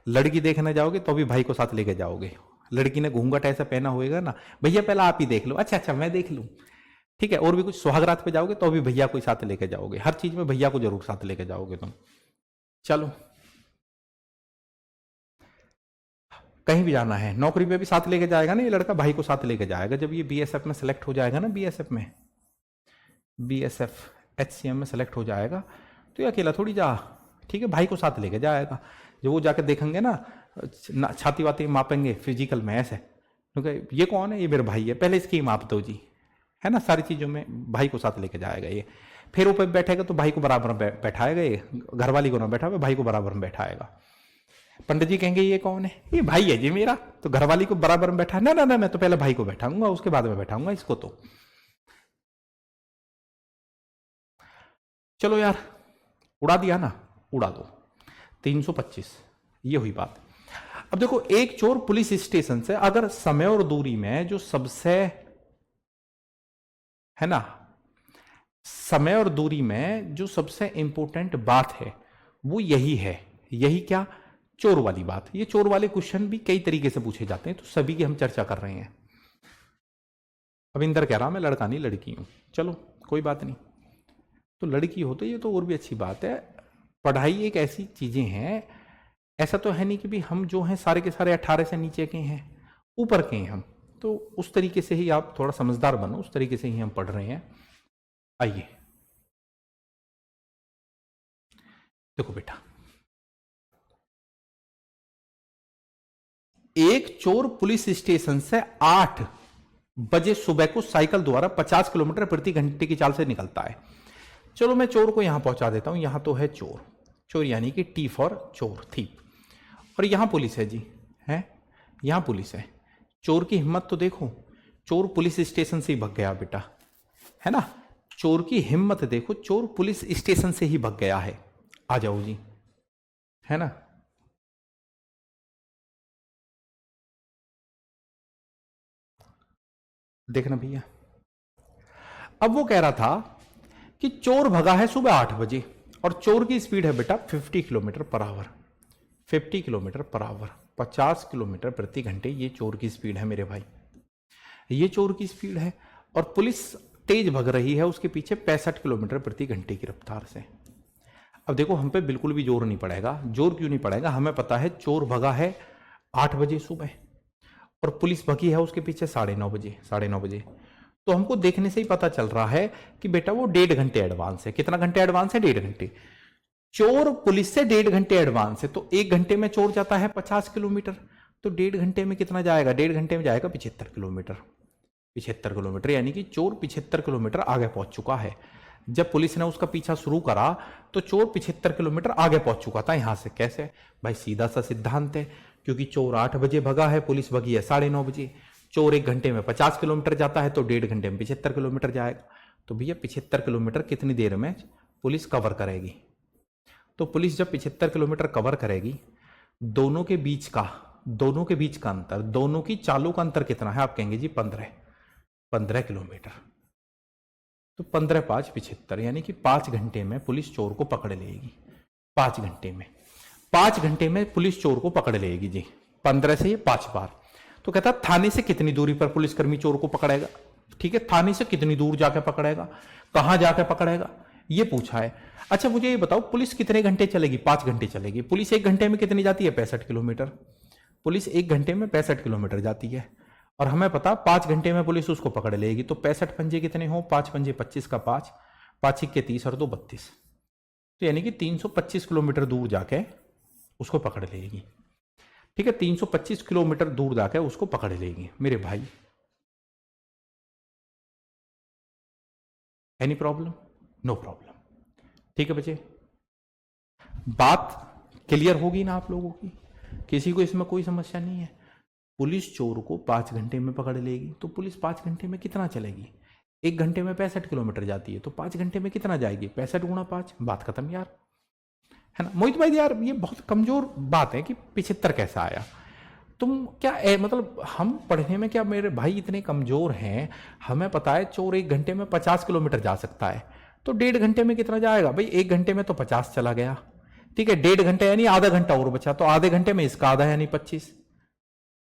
लड़की देखने जाओगे तो भी भाई को साथ लेके जाओगे। लड़की ने घूंघट ऐसा पहना होएगा ना, भैया पहले आप ही देख लो, अच्छा अच्छा मैं देख लूं। ठीक है, और भी कुछ सुहागरात पे जाओगे तो भी भैया को साथ लेके जाओगे, हर चीज में भैया को जरूर साथ लेके जाओगे तुम। चलो, कहीं भी जाना है, नौकरी पे भी साथ लेके जाएगा ना ये लड़का, भाई को साथ लेके जाएगा। जब ये बीएसएफ में सेलेक्ट हो जाएगा ना, बीएसएफ एचसीएम में सेलेक्ट हो जाएगा, तो ये अकेला थोड़ी जा, ठीक है, भाई को साथ लेके जाएगा। जब वो जाके देखेंगे ना, छाती वाती मापेंगे फिजिकल में ऐसे, क्योंकि ये कौन है, ये मेरा भाई है, पहले इसकी माप दो जी, है ना? सारी चीजों में भाई को साथ लेके जाएगा ये। फिर ऊपर बैठेगा तो भाई को बराबर में बैठाएगा, ये घरवाली को ना बैठा, भाई को बराबर में बैठाएगा। पंडित जी कहेंगे ये कौन है, ये भाई है जी मेरा, तो घरवाली को बराबर में बैठा, ना ना ना मैं तो पहले भाई को बैठाऊंगा, उसके बाद में बैठाऊंगा इसको। तो चलो यार, उड़ा दिया ना, उड़ा दो 325, ये हुई बात। अब देखो, एक चोर पुलिस स्टेशन से अगर समय और दूरी में जो सबसे, है ना, समय और दूरी में जो सबसे इंपॉर्टेंट बात है वो यही है। यही क्या? चोर वाली बात। ये चोर वाले क्वेश्चन भी कई तरीके से पूछे जाते हैं, तो सभी की हम चर्चा कर रहे हैं। अब इंदर कह रहा मैं लड़का नहीं लड़की हूं, चलो कोई बात नहीं, तो लड़की हो तो ये तो और भी अच्छी बात है। पढ़ाई एक ऐसी चीजें हैं, ऐसा तो है नहीं कि भी हम जो हैं सारे के सारे 18 से नीचे के हैं, ऊपर के हैं हम, तो उस तरीके से ही आप थोड़ा समझदार बनो, उस तरीके से ही हम पढ़ रहे हैं। आइए देखो बेटा, एक चोर पुलिस स्टेशन से 8 बजे सुबह को साइकिल द्वारा 50 किलोमीटर प्रति घंटे की चाल से निकलता है। चलो मैं चोर को यहां पहुंचा देता हूं, यहां तो है चोर, चोर यानी कि टी फॉर चोर, थीप। और यहां पुलिस है जी, है, यहां पुलिस है। चोर की हिम्मत तो देखो, चोर पुलिस स्टेशन से ही भग गया बेटा, है ना? चोर की हिम्मत देखो, चोर पुलिस स्टेशन से ही भग गया है। आ जाओ जी, है ना? देखना भैया, अब वो कह रहा था कि चोर भगा है सुबह 8 बजे और चोर की स्पीड है बेटा 50 kilometre per hour. 50 kilometre per hour, 50 kilometre प्रति घंटे, ये चोर की स्पीड है मेरे भाई, ये चोर की स्पीड है। और पुलिस तेज भग रही है उसके पीछे 65 किलोमीटर प्रति घंटे की रफ्तार से। अब देखो, हम पे बिल्कुल भी जोर नहीं पड़ेगा। जोर क्यों नहीं पड़ेगा? हमें पता है चोर भगा है 8 बजे सुबह और पुलिस भगी है उसके पीछे 9:30 बजे, 9:30 बजे। तो हमको देखने से ही पता चल रहा है कि बेटा वो 1.5 घंटे एडवांस है। कितना घंटे एडवांस है? 1.5 घंटे। चोर पुलिस से 1.5 घंटे एडवांस है, तो 1 घंटे में चोर जाता है 50 किलोमीटर, तो 1.5 घंटे में कितना जाएगा? 1.5 घंटे में जाएगा 75 किलोमीटर। 75 किलोमीटर यानी कि चोर 75 किलोमीटर आगे पहुंच चुका है। जब पुलिस ने उसका पीछा शुरू करा तो चोर 75 किलोमीटर आगे पहुंच चुका था यहां से। कैसे भाई? सीधा सा सिद्धांत है, क्योंकि चोर 8 बजे भगा है, पुलिस भगी है 9:30 बजे। चोर 1 घंटे में 50 किलोमीटर जाता है, तो 1.5 घंटे में 75 किलोमीटर जाएगा। तो भैया 75 किलोमीटर कितनी देर में पुलिस कवर करेगी? तो पुलिस जब 75 किलोमीटर कवर करेगी, दोनों के बीच का अंतर, दोनों की चालों का अंतर कितना है? आप कहेंगे जी 15 किलोमीटर। तो 15 5 75, यानी कि 5 घंटे में पुलिस चोर को पकड़ लेगी। 5 घंटे में, 5 घंटे में पुलिस चोर को पकड़ लेगी जी। 15 से ये 5 बार। तो कहता थाने से कितनी दूरी पर पुलिसकर्मी चोर को पकड़ेगा? ठीक है, थाने से कितनी दूर जाकर पकड़ेगा, कहां जाकर पकड़ेगा, ये पूछा है। अच्छा मुझे ये बताओ, पुलिस कितने घंटे चलेगी? 5 घंटे चलेगी। पुलिस 1 घंटे में कितनी जाती है? 65 किलोमीटर। पुलिस 1 घंटे में 65 किलोमीटर जाती है, और हमें पता 5 घंटे में पुलिस उसको पकड़ लेगी। तो 65 पंजे कितने हो? 5 पंजे 25 का 5, 5 के 30 और 2 32, तो यानी कि 325 किलोमीटर दूर जाके उसको पकड़ लेगी। ठीक है, 325 किलोमीटर दूर जाकर उसको पकड़ लेगी मेरे भाई। Any problem? No problem. ठीक है बच्चे, बात क्लियर होगी ना आप लोगों की? किसी को इसमें कोई समस्या नहीं है? पुलिस चोर को 5 घंटे में पकड़ लेगी, तो पुलिस 5 घंटे में कितना चलेगी? 1 घंटे में 65 किलोमीटर जाती है, तो 5 घंटे में कितना जाएगी? 65 गुणा 5, बात खत्म यार, है ना मोहित भाई? यार ये बहुत कमजोर बात है कि 75 कैसा आया? तुम क्या मतलब हम पढ़ने में क्या मेरे भाई इतने कमजोर हैं? हमें पता है चोर 1 घंटे में 50 किलोमीटर जा सकता है, तो 1.5 घंटे में कितना जाएगा भाई? 1 घंटे में तो 50 चला गया, ठीक है, 1.5 घंटे यानी आधा घंटा और बचा, तो आधे घंटे में इसका आधा यानी 25,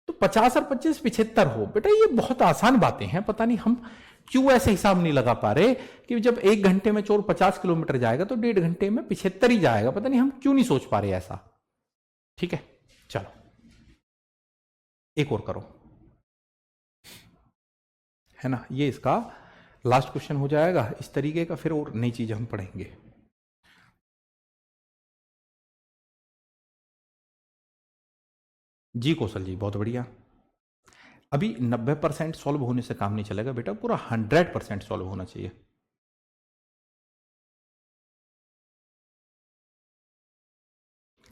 तो 50 और 25 75 हो। बेटा ये बहुत आसान बातें हैं, पता नहीं हम क्यों ऐसे हिसाब नहीं लगा पा रहे कि जब 1 घंटे में चोर 50 किलोमीटर जाएगा तो 1.5 घंटे में 75 ही जाएगा, पता नहीं हम क्यों नहीं सोच पा रहे ऐसा। ठीक है, चलो एक और करो, है ना, ये इसका लास्ट क्वेश्चन हो जाएगा इस तरीके का, फिर और नई चीज हम पढ़ेंगे। जी कौशल जी, बहुत बढ़िया। अभी 90% सॉल्व होने से काम नहीं चलेगा बेटा, पूरा 100% सॉल्व होना चाहिए।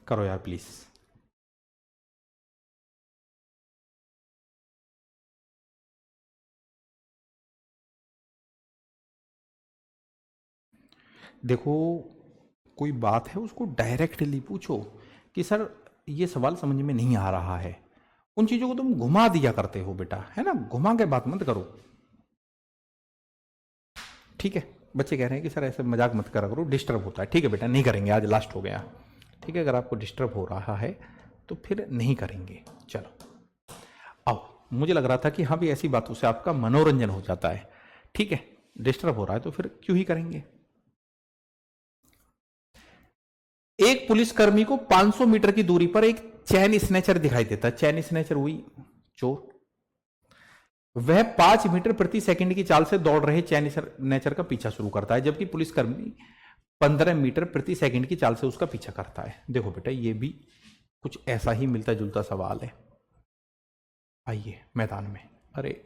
करो यार प्लीज। देखो कोई बात है उसको डायरेक्टली पूछो कि सर ये सवाल समझ में नहीं आ रहा है, उन चीजों को तुम घुमा दिया करते हो बेटा, है ना, घुमा के बात मत करो। ठीक है, बच्चे कह रहे हैं कि सर ऐसे मजाक मत करा करो, डिस्टर्ब होता है। ठीक है बेटा, नहीं करेंगे, आज लास्ट हो गया। ठीक है, अगर आपको डिस्टर्ब हो रहा है तो फिर नहीं करेंगे। चलो आओ, मुझे लग रहा था कि हाँ भी ऐसी बातों से आपका मनोरंजन हो जाता है। ठीक है, डिस्टर्ब हो रहा है तो फिर क्यों ही करेंगे। एक पुलिसकर्मी को 500 मीटर की दूरी पर एक चैन स्नैचर दिखाई देता है। चैन स्नैचर हुई चोर, वह 5 मीटर प्रति सेकंड की चाल से दौड़ रहे चैन स्नैचर का पीछा शुरू करता है, जबकि पुलिसकर्मी 15 मीटर प्रति सेकंड की चाल से उसका पीछा करता है। देखो बेटा ये भी कुछ ऐसा ही मिलता जुलता सवाल है। आइए मैदान में, अरे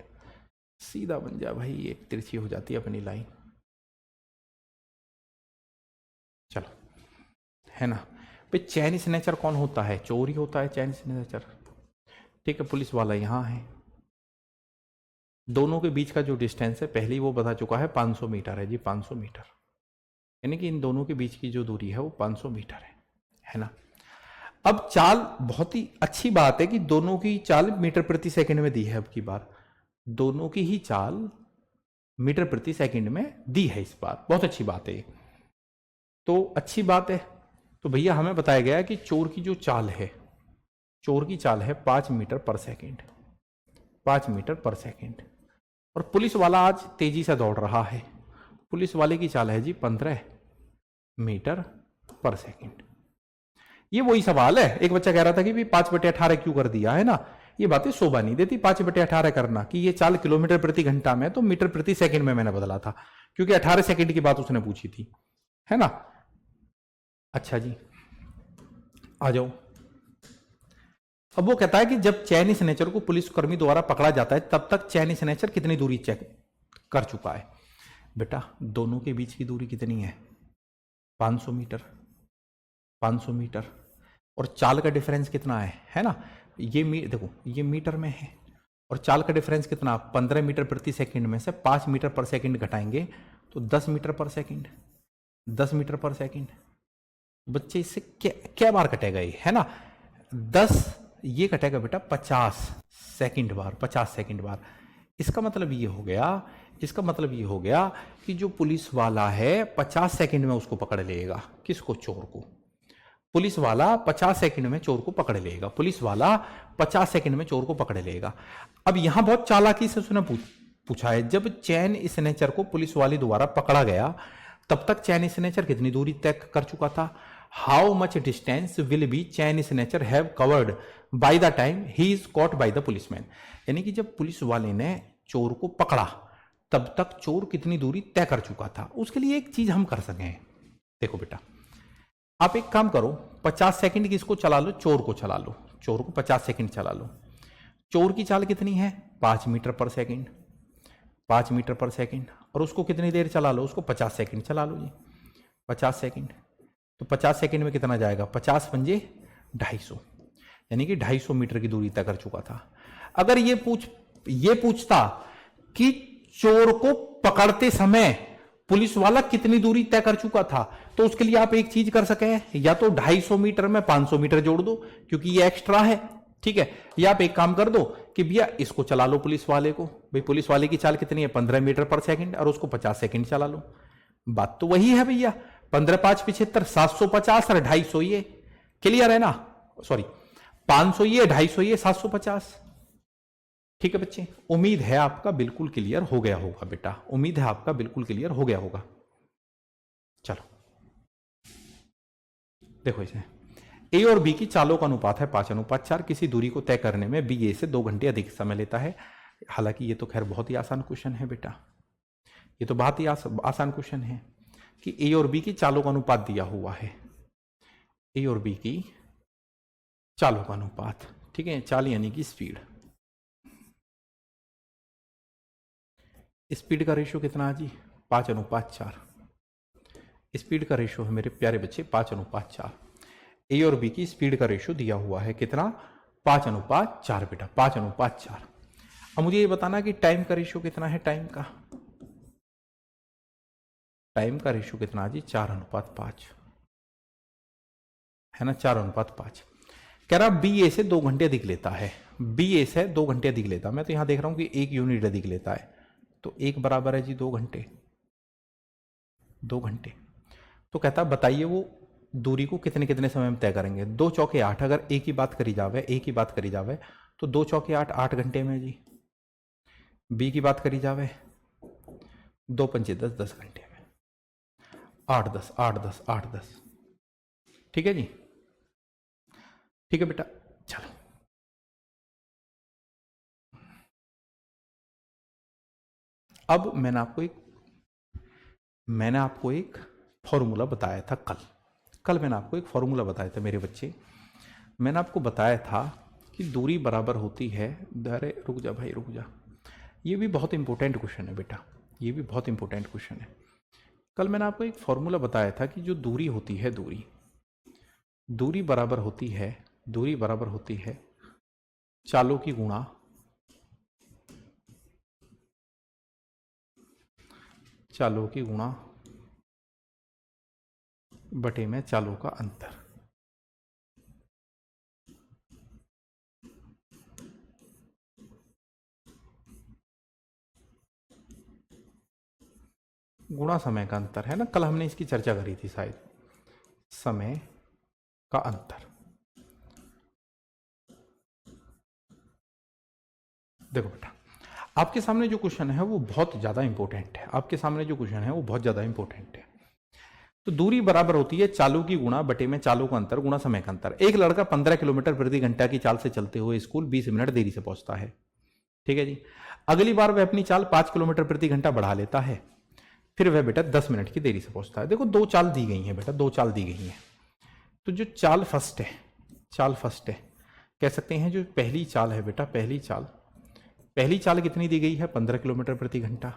सीधा बन जा भाई, एक तिरछी हो जाती है अपनी लाइन। चलो, है ना भाई, चैन स्नैचर कौन होता है? चोर ही होता है चैन स्नैचर। ठीक है, पुलिस वाला यहां है, दोनों के बीच का जो डिस्टेंस है पहले ही वो बता चुका है 500 मीटर है जी, 500 मीटर, यानी कि इन दोनों के बीच की जो दूरी है वो 500 मीटर है ना। अब चाल, बहुत ही अच्छी बात है कि दोनों की चाल मीटर प्रति सेकंड में दी है। अब की बार दोनों की ही चाल मीटर प्रति सेकंड में दी है इस बार, बहुत अच्छी बात है। तो अच्छी बात है, तो भैया हमें बताया गया कि चोर की जो चाल है, चोर की चाल है 5 मीटर पर सेकंड, 5 मीटर पर सेकंड, और पुलिस वाला आज तेजी से दौड़ रहा है, पुलिस वाले की चाल है जी 15 मीटर पर सेकंड। ये वही सवाल है, एक बच्चा कह रहा था कि भी 5/18 क्यों कर दिया, है ना, ये बातें शोभा नहीं देती 5/18 करना, कि ये चाल किलोमीटर प्रति घंटा में, तो मीटर प्रति सेकंड में मैंने बदला था, क्योंकि 18 सेकंड की बात उसने पूछी थी, है ना। अच्छा जी, आ जाओ। अब वो कहता है कि जब चैन स्नैचर को पुलिसकर्मी द्वारा पकड़ा जाता है तब तक चैन स्नैचर कितनी दूरी चेक कर चुका है? बेटा दोनों के बीच की दूरी कितनी है? 500 मीटर, 500 मीटर, और चाल का डिफरेंस कितना है ना, ये देखो ये मीटर में है, और चाल का डिफरेंस कितना, 15 मीटर प्रति सेकंड में से 5 मीटर पर सेकंड घटाएंगे तो 10 मीटर पर सेकंड, 10 मीटर पर सेकंड। बच्चे इससे क्या बार कटेगा ये, है ना, 10, ये कटेगा बेटा 50 सेकंड बार, 50 सेकंड बार। इसका मतलब ये हो गया, इसका मतलब ये हो गया कि जो पुलिस वाला है 50 सेकंड में उसको पकड़ लेगा, किसको? चोर को। पुलिस वाला 50 सेकंड में चोर को पकड़ लेगा, पुलिस वाला 50 सेकंड में चोर को पकड़ लेगा। अब यहां बहुत चालाकी से उसने पूछा है, जब चैन स्नैचर को पुलिस वाले द्वारा पकड़ा गया तब तक चैन स्नैचर कितनी दूरी तय कर चुका था? How much distance will be chain snatcher have covered by the time he is caught by the policeman. यानी कि जब पुलिस वाले ने चोर को पकड़ा तब तक चोर कितनी दूरी तय कर चुका था। उसके लिए एक चीज हम कर सके, देखो बेटा आप एक काम करो, 50 सेकंड की इसको चला लो, चोर को चला लो, चोर को 50 सेकंड चला लो। चोर की चाल कितनी है? 5 मीटर पर सेकंड, 5 मीटर पर सेकंड, और उसको कितनी देर चला लो? उसको 50 सेकंड चला लो जी, 50 सेकंड। तो 50 सेकंड में कितना जाएगा? 50 पंजे 250, यानी कि 250 मीटर की दूरी तय कर चुका था। अगर ये पूछता कि चोर को पकड़ते समय पुलिस वाला कितनी दूरी तय कर चुका था, तो उसके लिए आप एक चीज कर सके, या तो 250 मीटर में 500 मीटर जोड़ दो क्योंकि ये एक्स्ट्रा है, ठीक है, या आप एक काम कर दो कि भैया इसको चला लो पुलिस वाले को, भाई पुलिस वाले की चाल कितनी है? 15 मीटर पर सेकंड, और उसको 50 सेकंड चला लो। बात तो वही है भैया, 15 5 75, 750 और 250 ये क्लियर है ना? सॉरी, 500 ये, 250 ये, 750। ठीक है बच्चे, उम्मीद है आपका बिल्कुल क्लियर हो गया होगा बेटा, उम्मीद है आपका बिल्कुल क्लियर हो गया होगा। चलो देखो, इसे ए और बी की चालों का अनुपात है 5:4। किसी दूरी को तय करने में बी ए से 2 घंटे अधिक समय लेता है। हालांकि ये तो खैर बहुत ही आसान क्वेश्चन है बेटा, ये तो बहुत ही आसान क्वेश्चन है कि ए और बी की चालों का अनुपात दिया हुआ है, ए और बी की चालों का अनुपात, ठीक है, चाल यानी कि स्पीड। स्पीड का रेशियो कितना है जी? 5:4। स्पीड का रेशियो है मेरे प्यारे बच्चे 5:4। ए और बी की स्पीड का रेशियो दिया हुआ है कितना? 5:4 बेटा, 5:4। अब मुझे ये बताना कि टाइम का रेशियो कितना है? टाइम का रेशियो कितना है जी? 4:5 है ना, 4:5। कह रहा बी ए से 2 घंटे अधिक लेता है, बी ए से 2 घंटे अधिक लेता है। मैं तो यहां देख रहा हूं कि 1 यूनिट अधिक लेता है, तो 1 बराबर है जी 2 घंटे, 2 घंटे। तो कहता बताइए वो दूरी को कितने कितने समय में तय करेंगे? 2 चौके 8, अगर एक ही बात करी जावे तो 2 चौके 8, 8 घंटे में जी। बी की बात करी जावे 2 पंचे 10, 10 घंटे में, 8 10 8 10 8 10। ठीक है जी, ठीक है बेटा। चलो अब मैंने आपको एक फॉर्मूला बताया था कल मैंने आपको एक फॉर्मूला बताया था मेरे बच्चे। मैंने आपको बताया था कि दूरी बराबर होती है, अरे रुक जा भाई रुक जा, ये भी बहुत इंपॉर्टेंट क्वेश्चन है बेटा, ये भी बहुत इंपॉर्टेंट क्वेश्चन है। कल मैंने आपको एक फॉर्मूला बताया था कि जो दूरी होती है, दूरी बराबर होती है चालों की गुणा बटे में चालों का अंतर। गुणा समय का अंतर है ना, कल हमने इसकी चर्चा करी थी शायद, समय का अंतर। देखो बेटा, आपके सामने जो क्वेश्चन है वो बहुत ज्यादा इंपॉर्टेंट है, तो दूरी बराबर होती है चालों की गुणा बटे में चालों का अंतर गुणा समय का अंतर। एक लड़का 15 किलोमीटर प्रति घंटा की चाल से चलते हुए स्कूल 20 मिनट देरी से पहुंचता है, ठीक है जी। अगली बार वह अपनी चाल 5 किलोमीटर प्रति घंटा बढ़ा लेता है, फिर वह बेटा 10 मिनट की देरी से पहुंचता है। देखो 2 चाल दी गई है बेटा, 2 चाल दी गई है। तो जो चाल फर्स्ट है कह सकते हैं, जो पहली चाल है बेटा, पहली चाल कितनी दी गई है? 15 किलोमीटर प्रति घंटा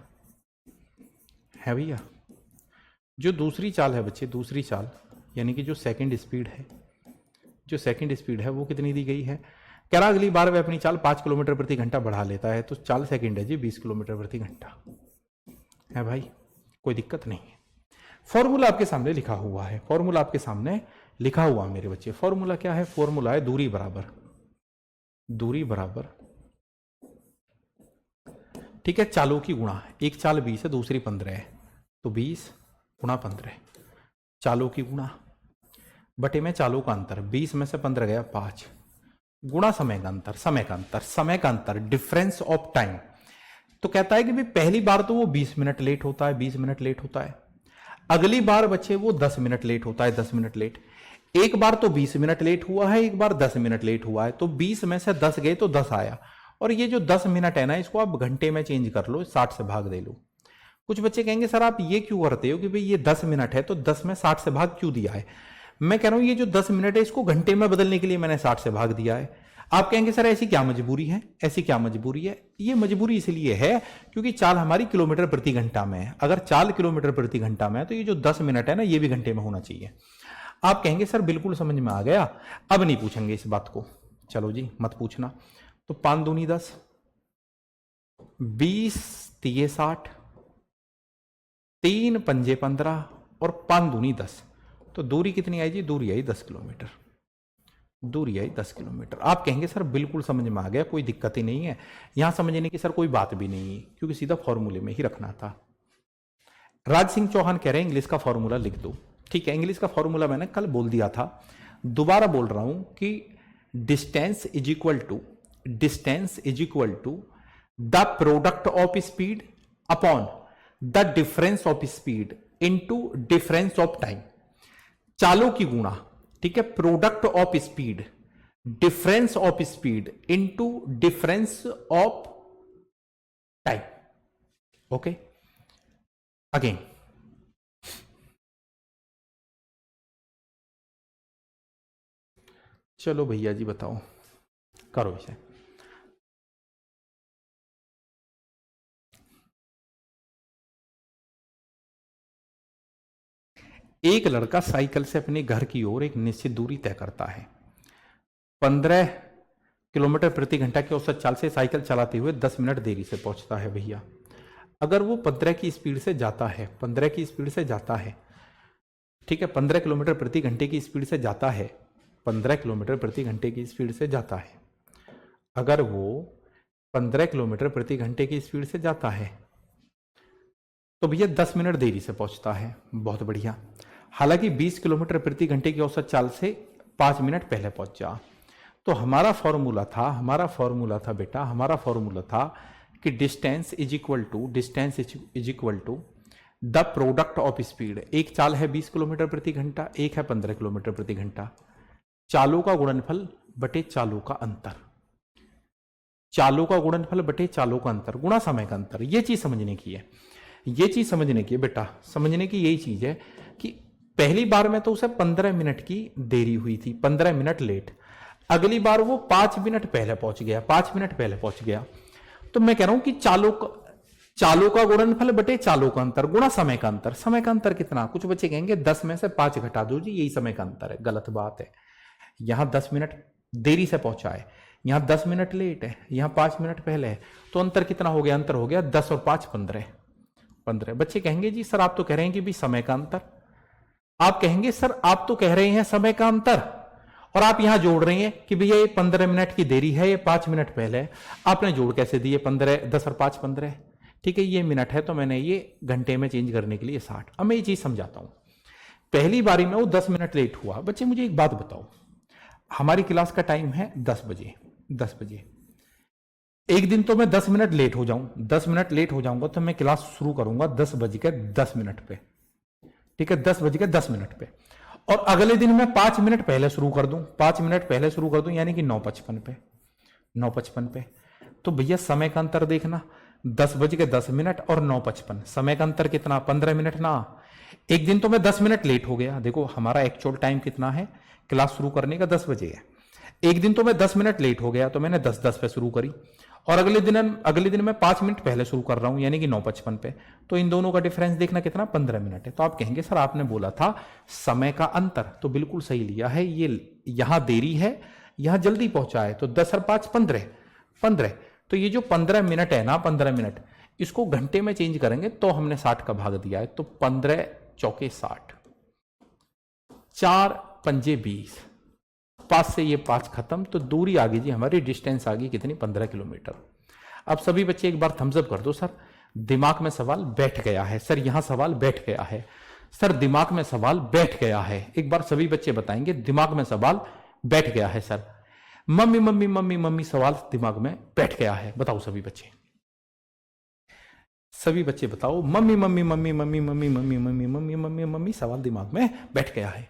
है भैया। जो दूसरी चाल है बच्चे, दूसरी चाल यानी कि जो सेकंड स्पीड है वो कितनी दी गई है? कह रहा अगली बार वह अपनी चाल 5 किलोमीटर प्रति घंटा बढ़ा लेता है, तो चाल सेकंड है जी 20 किलोमीटर प्रति घंटा है भाई, कोई दिक्कत नहीं है। फॉर्मूला आपके सामने लिखा हुआ मेरे बच्चे। फॉर्मूला क्या है? फॉर्मूला है दूरी बराबर, ठीक है, चालों की गुणा। एक चाल 20 है, दूसरी 15 है, तो 20 गुणा 15, चालों की गुणा बटे में चालों का अंतर, 20 में से 15 गया 5, गुणा समय का अंतर, डिफरेंस ऑफ टाइम। तो कहता है कि भाई पहली बार तो वो 20 मिनट लेट होता है, अगली बार बच्चे वो 10 मिनट लेट होता है, 10 मिनट लेट। एक बार तो 20 मिनट लेट हुआ है, एक बार 10 मिनट लेट हुआ है, तो 20 में से 10 गए तो 10 आया। और ये जो 10 मिनट है ना, इसको आप घंटे में चेंज कर लो, 60 से भाग दे लो। कुछ बच्चे कहेंगे सर आप ये क्यों करते हो कि भाई ये 10 मिनट है तो 10 में 60 से भाग क्यों दिया है? मैं कह रहा हूं ये जो 10 मिनट है इसको घंटे में बदलने के लिए मैंने 60 से भाग दिया है। आप कहेंगे सर ऐसी क्या मजबूरी है, ऐसी क्या मजबूरी है? ये मजबूरी इसलिए है क्योंकि चाल हमारी किलोमीटर प्रति घंटा में है। अगर चाल किलोमीटर प्रति घंटा में है तो ये जो 10 मिनट है ना ये भी घंटे में होना चाहिए। आप कहेंगे सर बिल्कुल समझ में आ गया, अब नहीं पूछेंगे इस बात को। चलो जी मत पूछना। तो 5 दूनी 10, 20 तिये 60, 3 पंजे 15 और 5 दूनी 10। तो दूरी कितनी आई जी? दूरी आई 10 किलोमीटर। दूरी आई 10 किलोमीटर। आप कहेंगे सर बिल्कुल समझ में आ गया, कोई दिक्कत ही नहीं है, यहां समझने की सर कोई बात भी नहीं है क्योंकि सीधा फॉर्मूले में ही रखना था। राज सिंह चौहान कह रहे हैं इंग्लिश का फॉर्मूला लिख दो। ठीक है, इंग्लिश का फॉर्मूला मैंने कल बोल दिया था, दोबारा बोल रहा हूं कि distance is equal to the product of speed upon the difference of speed into difference of time. चालों की गुणा, ठीक है, product of speed, difference of speed into difference of time. Okay, again चलो भैया जी बताओ, करो इसे। एक लड़का साइकिल से अपने घर की ओर एक निश्चित दूरी तय करता है। 15 किलोमीटर प्रति घंटा की औसत चाल से साइकिल चलाते हुए 10 मिनट देरी से पहुंचता है। भैया अगर वो 15 की स्पीड से जाता है, 15 की स्पीड से जाता है, ठीक है, 15 किलोमीटर प्रति घंटे की स्पीड से जाता है, 15 किलोमीटर प्रति घंटे की स्पीड से जाता है, अगर वो 15 किलोमीटर प्रति घंटे की स्पीड से जाता है तो भैया 10 मिनट देरी से पहुंचता है। बहुत बढ़िया। हालांकि 20 किलोमीटर प्रति घंटे की औसत चाल से 5 मिनट पहले पहुंच जा। तो हमारा फॉर्मूला था बेटा, हमारा फॉर्मूला था कि distance is equal to the product of speed. एक चाल है 20 किलोमीटर प्रति घंटा, एक है 15 किलोमीटर प्रति घंटा। चालों का गुणनफल बटे चालों का अंतर, चालों का गुणनफल बटे चालों का अंतर गुणा समय का अंतर। ये चीज समझने की है, ये चीज समझने की है बेटा, समझने की यही चीज है कि पहली बार में तो उसे 15 मिनट की देरी हुई थी, 15 मिनट लेट। अगली बार वो 5 मिनट पहले पहुंच गया, 5 मिनट पहले पहुंच गया। तो मैं कह रहा हूं कि चालों का गुणनफल बटे चालों का अंतर गुणा समय का अंतर। समय का अंतर कितना? कुछ बच्चे कहेंगे 10 में से 5 घटा दो जी, यही समय का अंतर है। गलत बात है। यहां 10 मिनट देरी से पहुंचा है, यहां 10 मिनट लेट है, यहां 5 मिनट पहले है। तो अंतर कितना हो गया? अंतर हो गया 10 और 5 15। 15। बच्चे कहेंगे जी सर आप तो कह रहे हैं कि भी समय का अंतर, आप कहेंगे सर आप तो कह रहे हैं समय का अंतर और आप यहां जोड़ रहे हैं कि भैया ये 15 मिनट की देरी है, ये 5 मिनट पहले है। आपने जोड़ कैसे दिए? 15, 10 और 5 15। ठीक है, ये मिनट है तो मैंने ये घंटे में चेंज करने के लिए 60। अब मैं ये चीज समझाता हूं। पहली बारी में वो 10 मिनट लेट हुआ। बच्चे मुझे एक बात बताओ, हमारी क्लास का टाइम है 10 बजे, 10 बजे। एक दिन तो मैं 10 मिनट लेट हो जाऊं, 10 मिनट लेट हो जाऊंगा तो मैं क्लास शुरू करूंगा 10 बज के 10 मिनट पे, ठीक है, 10 बज के 10 मिनट पे। और अगले दिन मैं 5 मिनट पहले शुरू कर दूं, 5 मिनट पहले शुरू कर दूं यानी कि 9:55 पे, 9:55 पे। तो भैया समय का अंतर देखना, 10 बज के 10 मिनट और 9:55, समय का अंतर कितना? 15 मिनट ना। एक दिन तो मैं 10 मिनट लेट हो गया। देखो हमारा एक्चुअल टाइम कितना है क्लास शुरू करने का? 10 बजे है। एक दिन तो मैं 10 मिनट लेट हो गया तो मैंने 10:10 पे शुरू करी, और अगले दिन मैं 5 मिनट पहले शुरू कर रहा हूं यानी कि 9:55 पे। तो इन दोनों का डिफरेंस देखना कितना? 15 मिनट है। तो आप कहेंगे सर आपने बोला था समय का अंतर, तो बिल्कुल सही लिया है। ये यहां देरी है, यहां जल्दी पहुंचा है, तो 10 और 5 15, 15। तो ये जो 15 मिनट है ना, 15 मिनट, इसको घंटे में चेंज करेंगे तो हमने 60 का भाग दिया है। तो 15 चौके 60, 4 पंजे 20, 5 से ये 5 खत्म। तो दूरी आ गई जी हमारी, डिस्टेंस आ गई कितनी? 15 किलोमीटर। अब सभी बच्चे एक बार थम्स अप कर दो सर, दिमाग में सवाल बैठ गया है। सर यहां सवाल बैठ गया है, सर दिमाग में सवाल बैठ गया है। एक बार सभी बच्चे बताएंगे दिमाग में सवाल बैठ गया है sir. Mummy mummy mummy mummy सवाल दिमाग में बैठ गया है। बताओ सभी बच्चे, सभी बच्चे बताओ, mummy mummy mummy mummy mummy mummy mummy mummy mummy mummy सवाल दिमाग में बैठ गया है।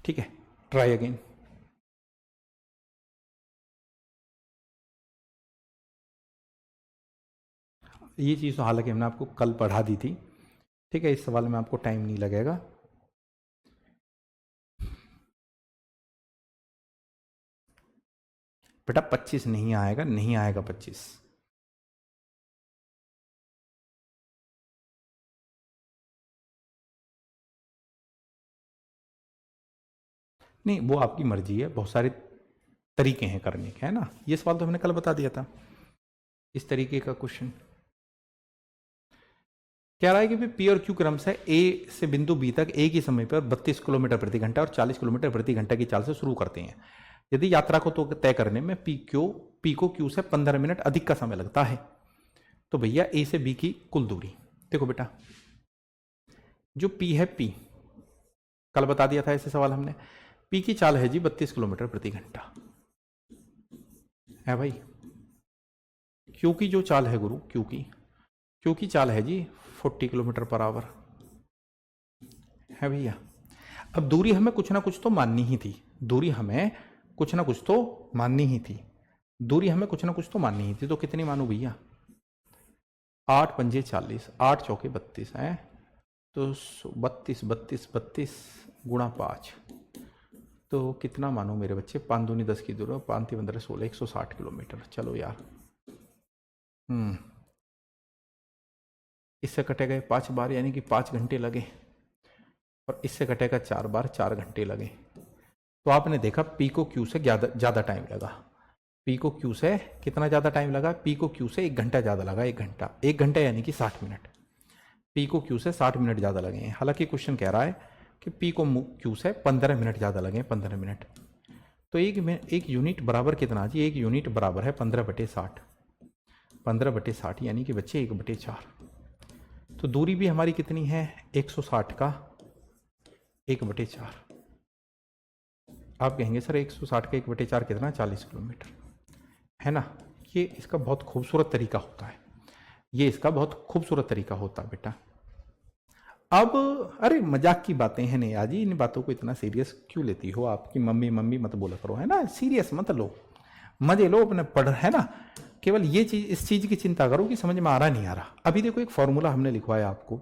ठीक है, ट्राई अगेन। ये चीज़ तो हालांकि हमने आपको कल पढ़ा दी थी, ठीक है, इस सवाल में आपको टाइम नहीं लगेगा। बेटा 25 नहीं आएगा, नहीं आएगा 25। नहीं, वो आपकी मर्जी है, बहुत सारे तरीके हैं करने के, है ना। ये सवाल तो हमने कल बता दिया था, इस तरीके का क्वेश्चन कह रहा है कि पी और क्यू क्रम से ए से बिंदु बी तक एक ही समय पर 32 किलोमीटर प्रति घंटा और 40 किलोमीटर प्रति घंटा की चाल से शुरू करते हैं। यदि यात्रा को तो तय करने में पी को क्यू से 15 मिनट अधिक का समय लगता है, तो भैया ए से बी की कुल दूरी। देखो बेटा, जो पी है, पी कल बता दिया था ऐसे सवाल हमने। पी की चाल है जी 32 किलोमीटर प्रति घंटा है भाई। क्यू की जो चाल है गुरु, क्यू की चाल है जी 40 किलोमीटर पर आवर है भैया। अब दूरी हमें कुछ ना कुछ तो माननी ही थी, दूरी हमें कुछ ना कुछ तो माननी ही थी, दूरी हमें कुछ ना कुछ तो माननी ही थी। तो कितनी मानू भैया? 8 पंजे 40, 8 चौके 32 है, तो 32 गुणा 5, तो कितना मानो मेरे बच्चे? 5 दूनी 10 की दूरी, 5 3 15 16, 160 किलोमीटर। चलो यार, इससे कटे गए 5 बार, यानी कि 5 घंटे लगे, और इससे कटेगा 4 बार, 4 घंटे लगे। तो आपने देखा पी को क्यू से ज़्यादा टाइम लगा। पी को क्यू से कितना ज़्यादा टाइम लगा? पी को क्यू से 1 घंटा ज़्यादा लगा, 1 घंटा यानी कि 60 मिनट। पी को क्यू से 60 मिनट ज़्यादा लगे हैं। हालांकि क्वेश्चन कह रहा है कि पी को क्यू से 15 मिनट ज़्यादा लगे, 15 मिनट। तो एक यूनिट बराबर कितना जी? एक यूनिट बराबर है 15/60, 15/60 यानी कि बच्चे 1/4। तो दूरी भी हमारी कितनी है? 160 का 1/4। आप कहेंगे सर 160 का 1/4 कितना? 40 किलोमीटर, है ना। ये इसका बहुत खूबसूरत तरीका होता है, ये इसका बहुत खूबसूरत तरीका होता है बेटा। अब अरे मजाक की बातें हैं नहीं जी, इन बातों को इतना सीरियस क्यों लेती हो? आपकी मम्मी मम्मी मत बोला करो, है ना। सीरियस मत लो, मजे लो अपने पढ़, है ना। केवल ये चीज, इस चीज की चिंता करो कि समझ में आ रहा नहीं आ रहा। अभी देखो एक फॉर्मूला हमने लिखवाया आपको,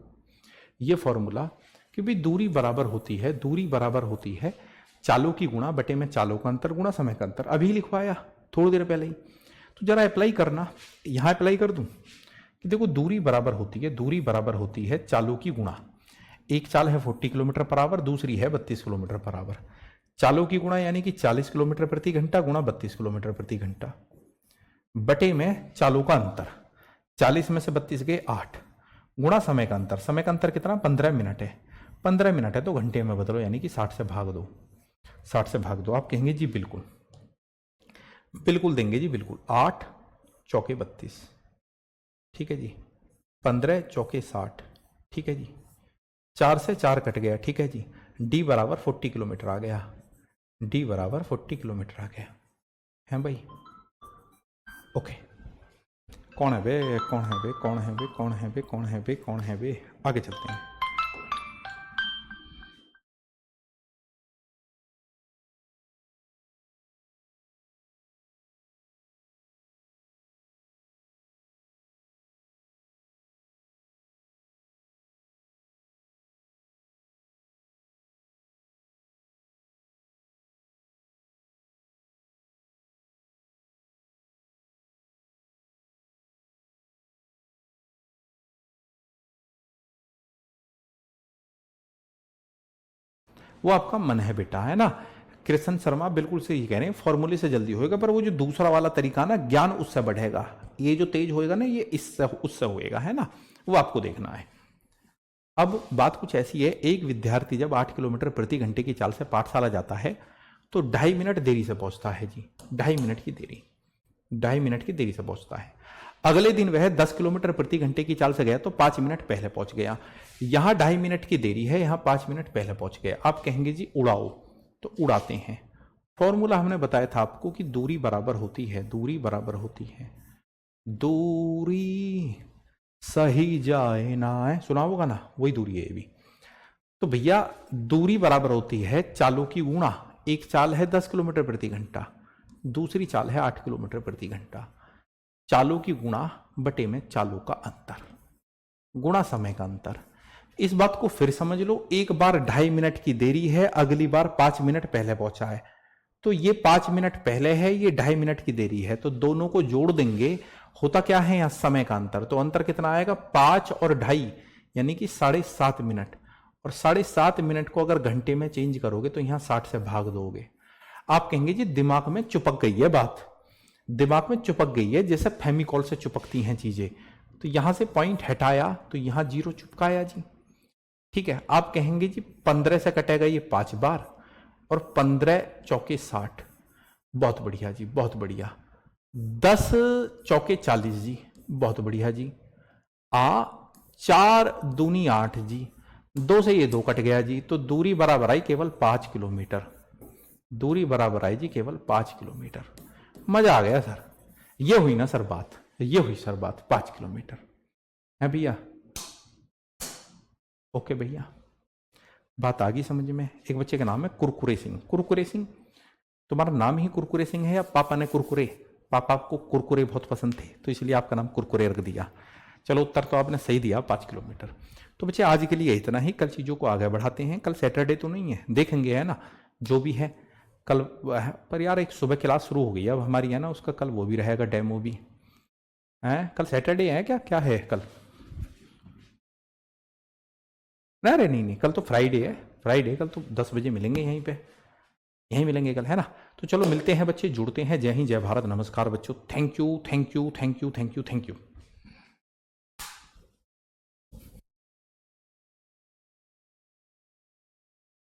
ये फॉर्मूला कि भाई दूरी बराबर होती है, दूरी बराबर होती है चालों की गुणा बटे में चालों का अंतर गुणा समय का अंतर। अभी लिखवाया थोड़ी देर पहले ही, तो जरा अप्लाई करना। यहां अप्लाई कर दूं कि देखो दूरी बराबर होती है, दूरी बराबर होती है चालों की गुणा। एक चाल है 40 किलोमीटर पर आवर, दूसरी है 32 किलोमीटर पर आवर। चालों की गुणा यानी कि 40 किलोमीटर प्रति घंटा गुणा 32 किलोमीटर प्रति घंटा, बटे में चालों का अंतर। 40 में से 32 गए 8, गुणा समय का अंतर। समय का अंतर कितना? 15 मिनट है। 15 मिनट है तो घंटे में बदलो, यानी कि 60 से भाग दो, 60 से भाग दो। आप कहेंगे जी बिल्कुल, बिल्कुल देंगे जी, बिल्कुल। 8 चौके 32, ठीक है जी। 15 चौके 60, ठीक है जी। 4 से 4 कट गया, ठीक है जी। डी बराबर 40 किलोमीटर आ गया, डी बराबर 40 किलोमीटर आ गया, है भाई। ओके, कौन है बे, कौन है बे, कौन है बे, कौन है बे, कौन है बे, कौन है बे? आगे चलते हैं। वो आपका मन है बेटा, है ना। कृष्ण शर्मा बिल्कुल सही कह रहे हैं, फॉर्मूले से जल्दी होएगा, पर वो जो दूसरा वाला तरीका ना, ज्ञान उससे बढ़ेगा। ये जो तेज होएगा ना, ये इससे उससे होएगा, है ना। वो आपको देखना है। अब बात कुछ ऐसी है, एक विद्यार्थी जब 8 किलोमीटर प्रति घंटे की चाल से पाठशाला जाता है तो 2.5 मिनट देरी से पहुंचता है जी, 2.5 मिनट की देरी, 2.5 मिनट की देरी से पहुंचता है। अगले दिन वह 10 किलोमीटर प्रति घंटे की चाल से गया तो 5 मिनट पहले पहुंच गया। यहां 2.5 मिनट की देरी है, यहां 5 मिनट पहले पहुंच गया। आप कहेंगे जी उड़ाओ, तो उड़ाते हैं। फॉर्मूला हमने बताया था आपको कि दूरी बराबर होती है, दूरी बराबर होती है, दूरी सही जाए ना है, सुना होगा ना, वही दूरी है ये भी। तो भैया दूरी बराबर होती है चालों की गुणा। एक चाल है 10 किलोमीटर प्रति घंटा, दूसरी चाल है 8 किलोमीटर प्रति घंटा। चालों की गुणा बटे में चालों का अंतर, गुणा समय का अंतर। इस बात को फिर समझ लो, एक बार 2.5 मिनट की देरी है, अगली बार 5 मिनट पहले पहुंचा है, तो ये 5 मिनट पहले है, ये 2.5 मिनट की देरी है, तो दोनों को जोड़ देंगे, होता क्या है यहां समय का अंतर, तो अंतर कितना आएगा 5 और 2.5 यानी कि 7.5 मिनट, और 7.5 मिनट को अगर घंटे में चेंज करोगे तो यहां 60 से भाग दोगे। आप कहेंगे जी दिमाग में चिपक गई है बात, दिमाग में चिपक गई है, जैसे फेमिकॉल से चिपकती हैं चीजें, तो यहां से पॉइंट हटाया तो यहां 0 चिपकाया जी। ठीक है, आप कहेंगे जी 15 से कटेगा ये 5 बार, और 15 चौके 60, बहुत बढ़िया जी, बहुत बढ़िया। 10 चौके 40 जी, बहुत बढ़िया जी। 4 दूनी 8 जी, 2 से ये 2 कट गया जी, तो दूरी बराबर आई केवल 5 किलोमीटर, दूरी बराबर आई जी केवल 5 किलोमीटर। मजा आ गया सर, ये हुई ना सर बात, ये हुई सर बात, 5 किलोमीटर है भैया। ओके भैया, बात आ गई समझ में। एक बच्चे का नाम है कुरकुरे सिंह। कुरकुरे सिंह, तुम्हारा नाम ही कुरकुरे सिंह है या पापा ने कुरकुरे, पापा को कुरकुरे बहुत पसंद थे तो इसलिए आपका नाम कुरकुरे रख दिया। चलो उत्तर तो आपने सही दिया, 5 किलोमीटर। तो बच्चे आज के लिए इतना ही, कल चीज़ों को आगे बढ़ाते हैं। कल सैटरडे तो नहीं है, देखेंगे है ना जो भी है कल। पर यार एक सुबह क्लास शुरू हो गई अब हमारी है ना, उसका कल वो भी रहेगा, डेमो भी है। कल सैटरडे है क्या, क्या है कल? अरे नहीं नहीं, कल तो फ्राइडे है, फ्राइडे, कल तो 10 बजे मिलेंगे यहीं पे, यहीं मिलेंगे कल, है ना। तो चलो मिलते हैं बच्चे, जुड़ते हैं। जय हिंद, जय भारत, नमस्कार बच्चों, thank you thank you thank you thank you thank you.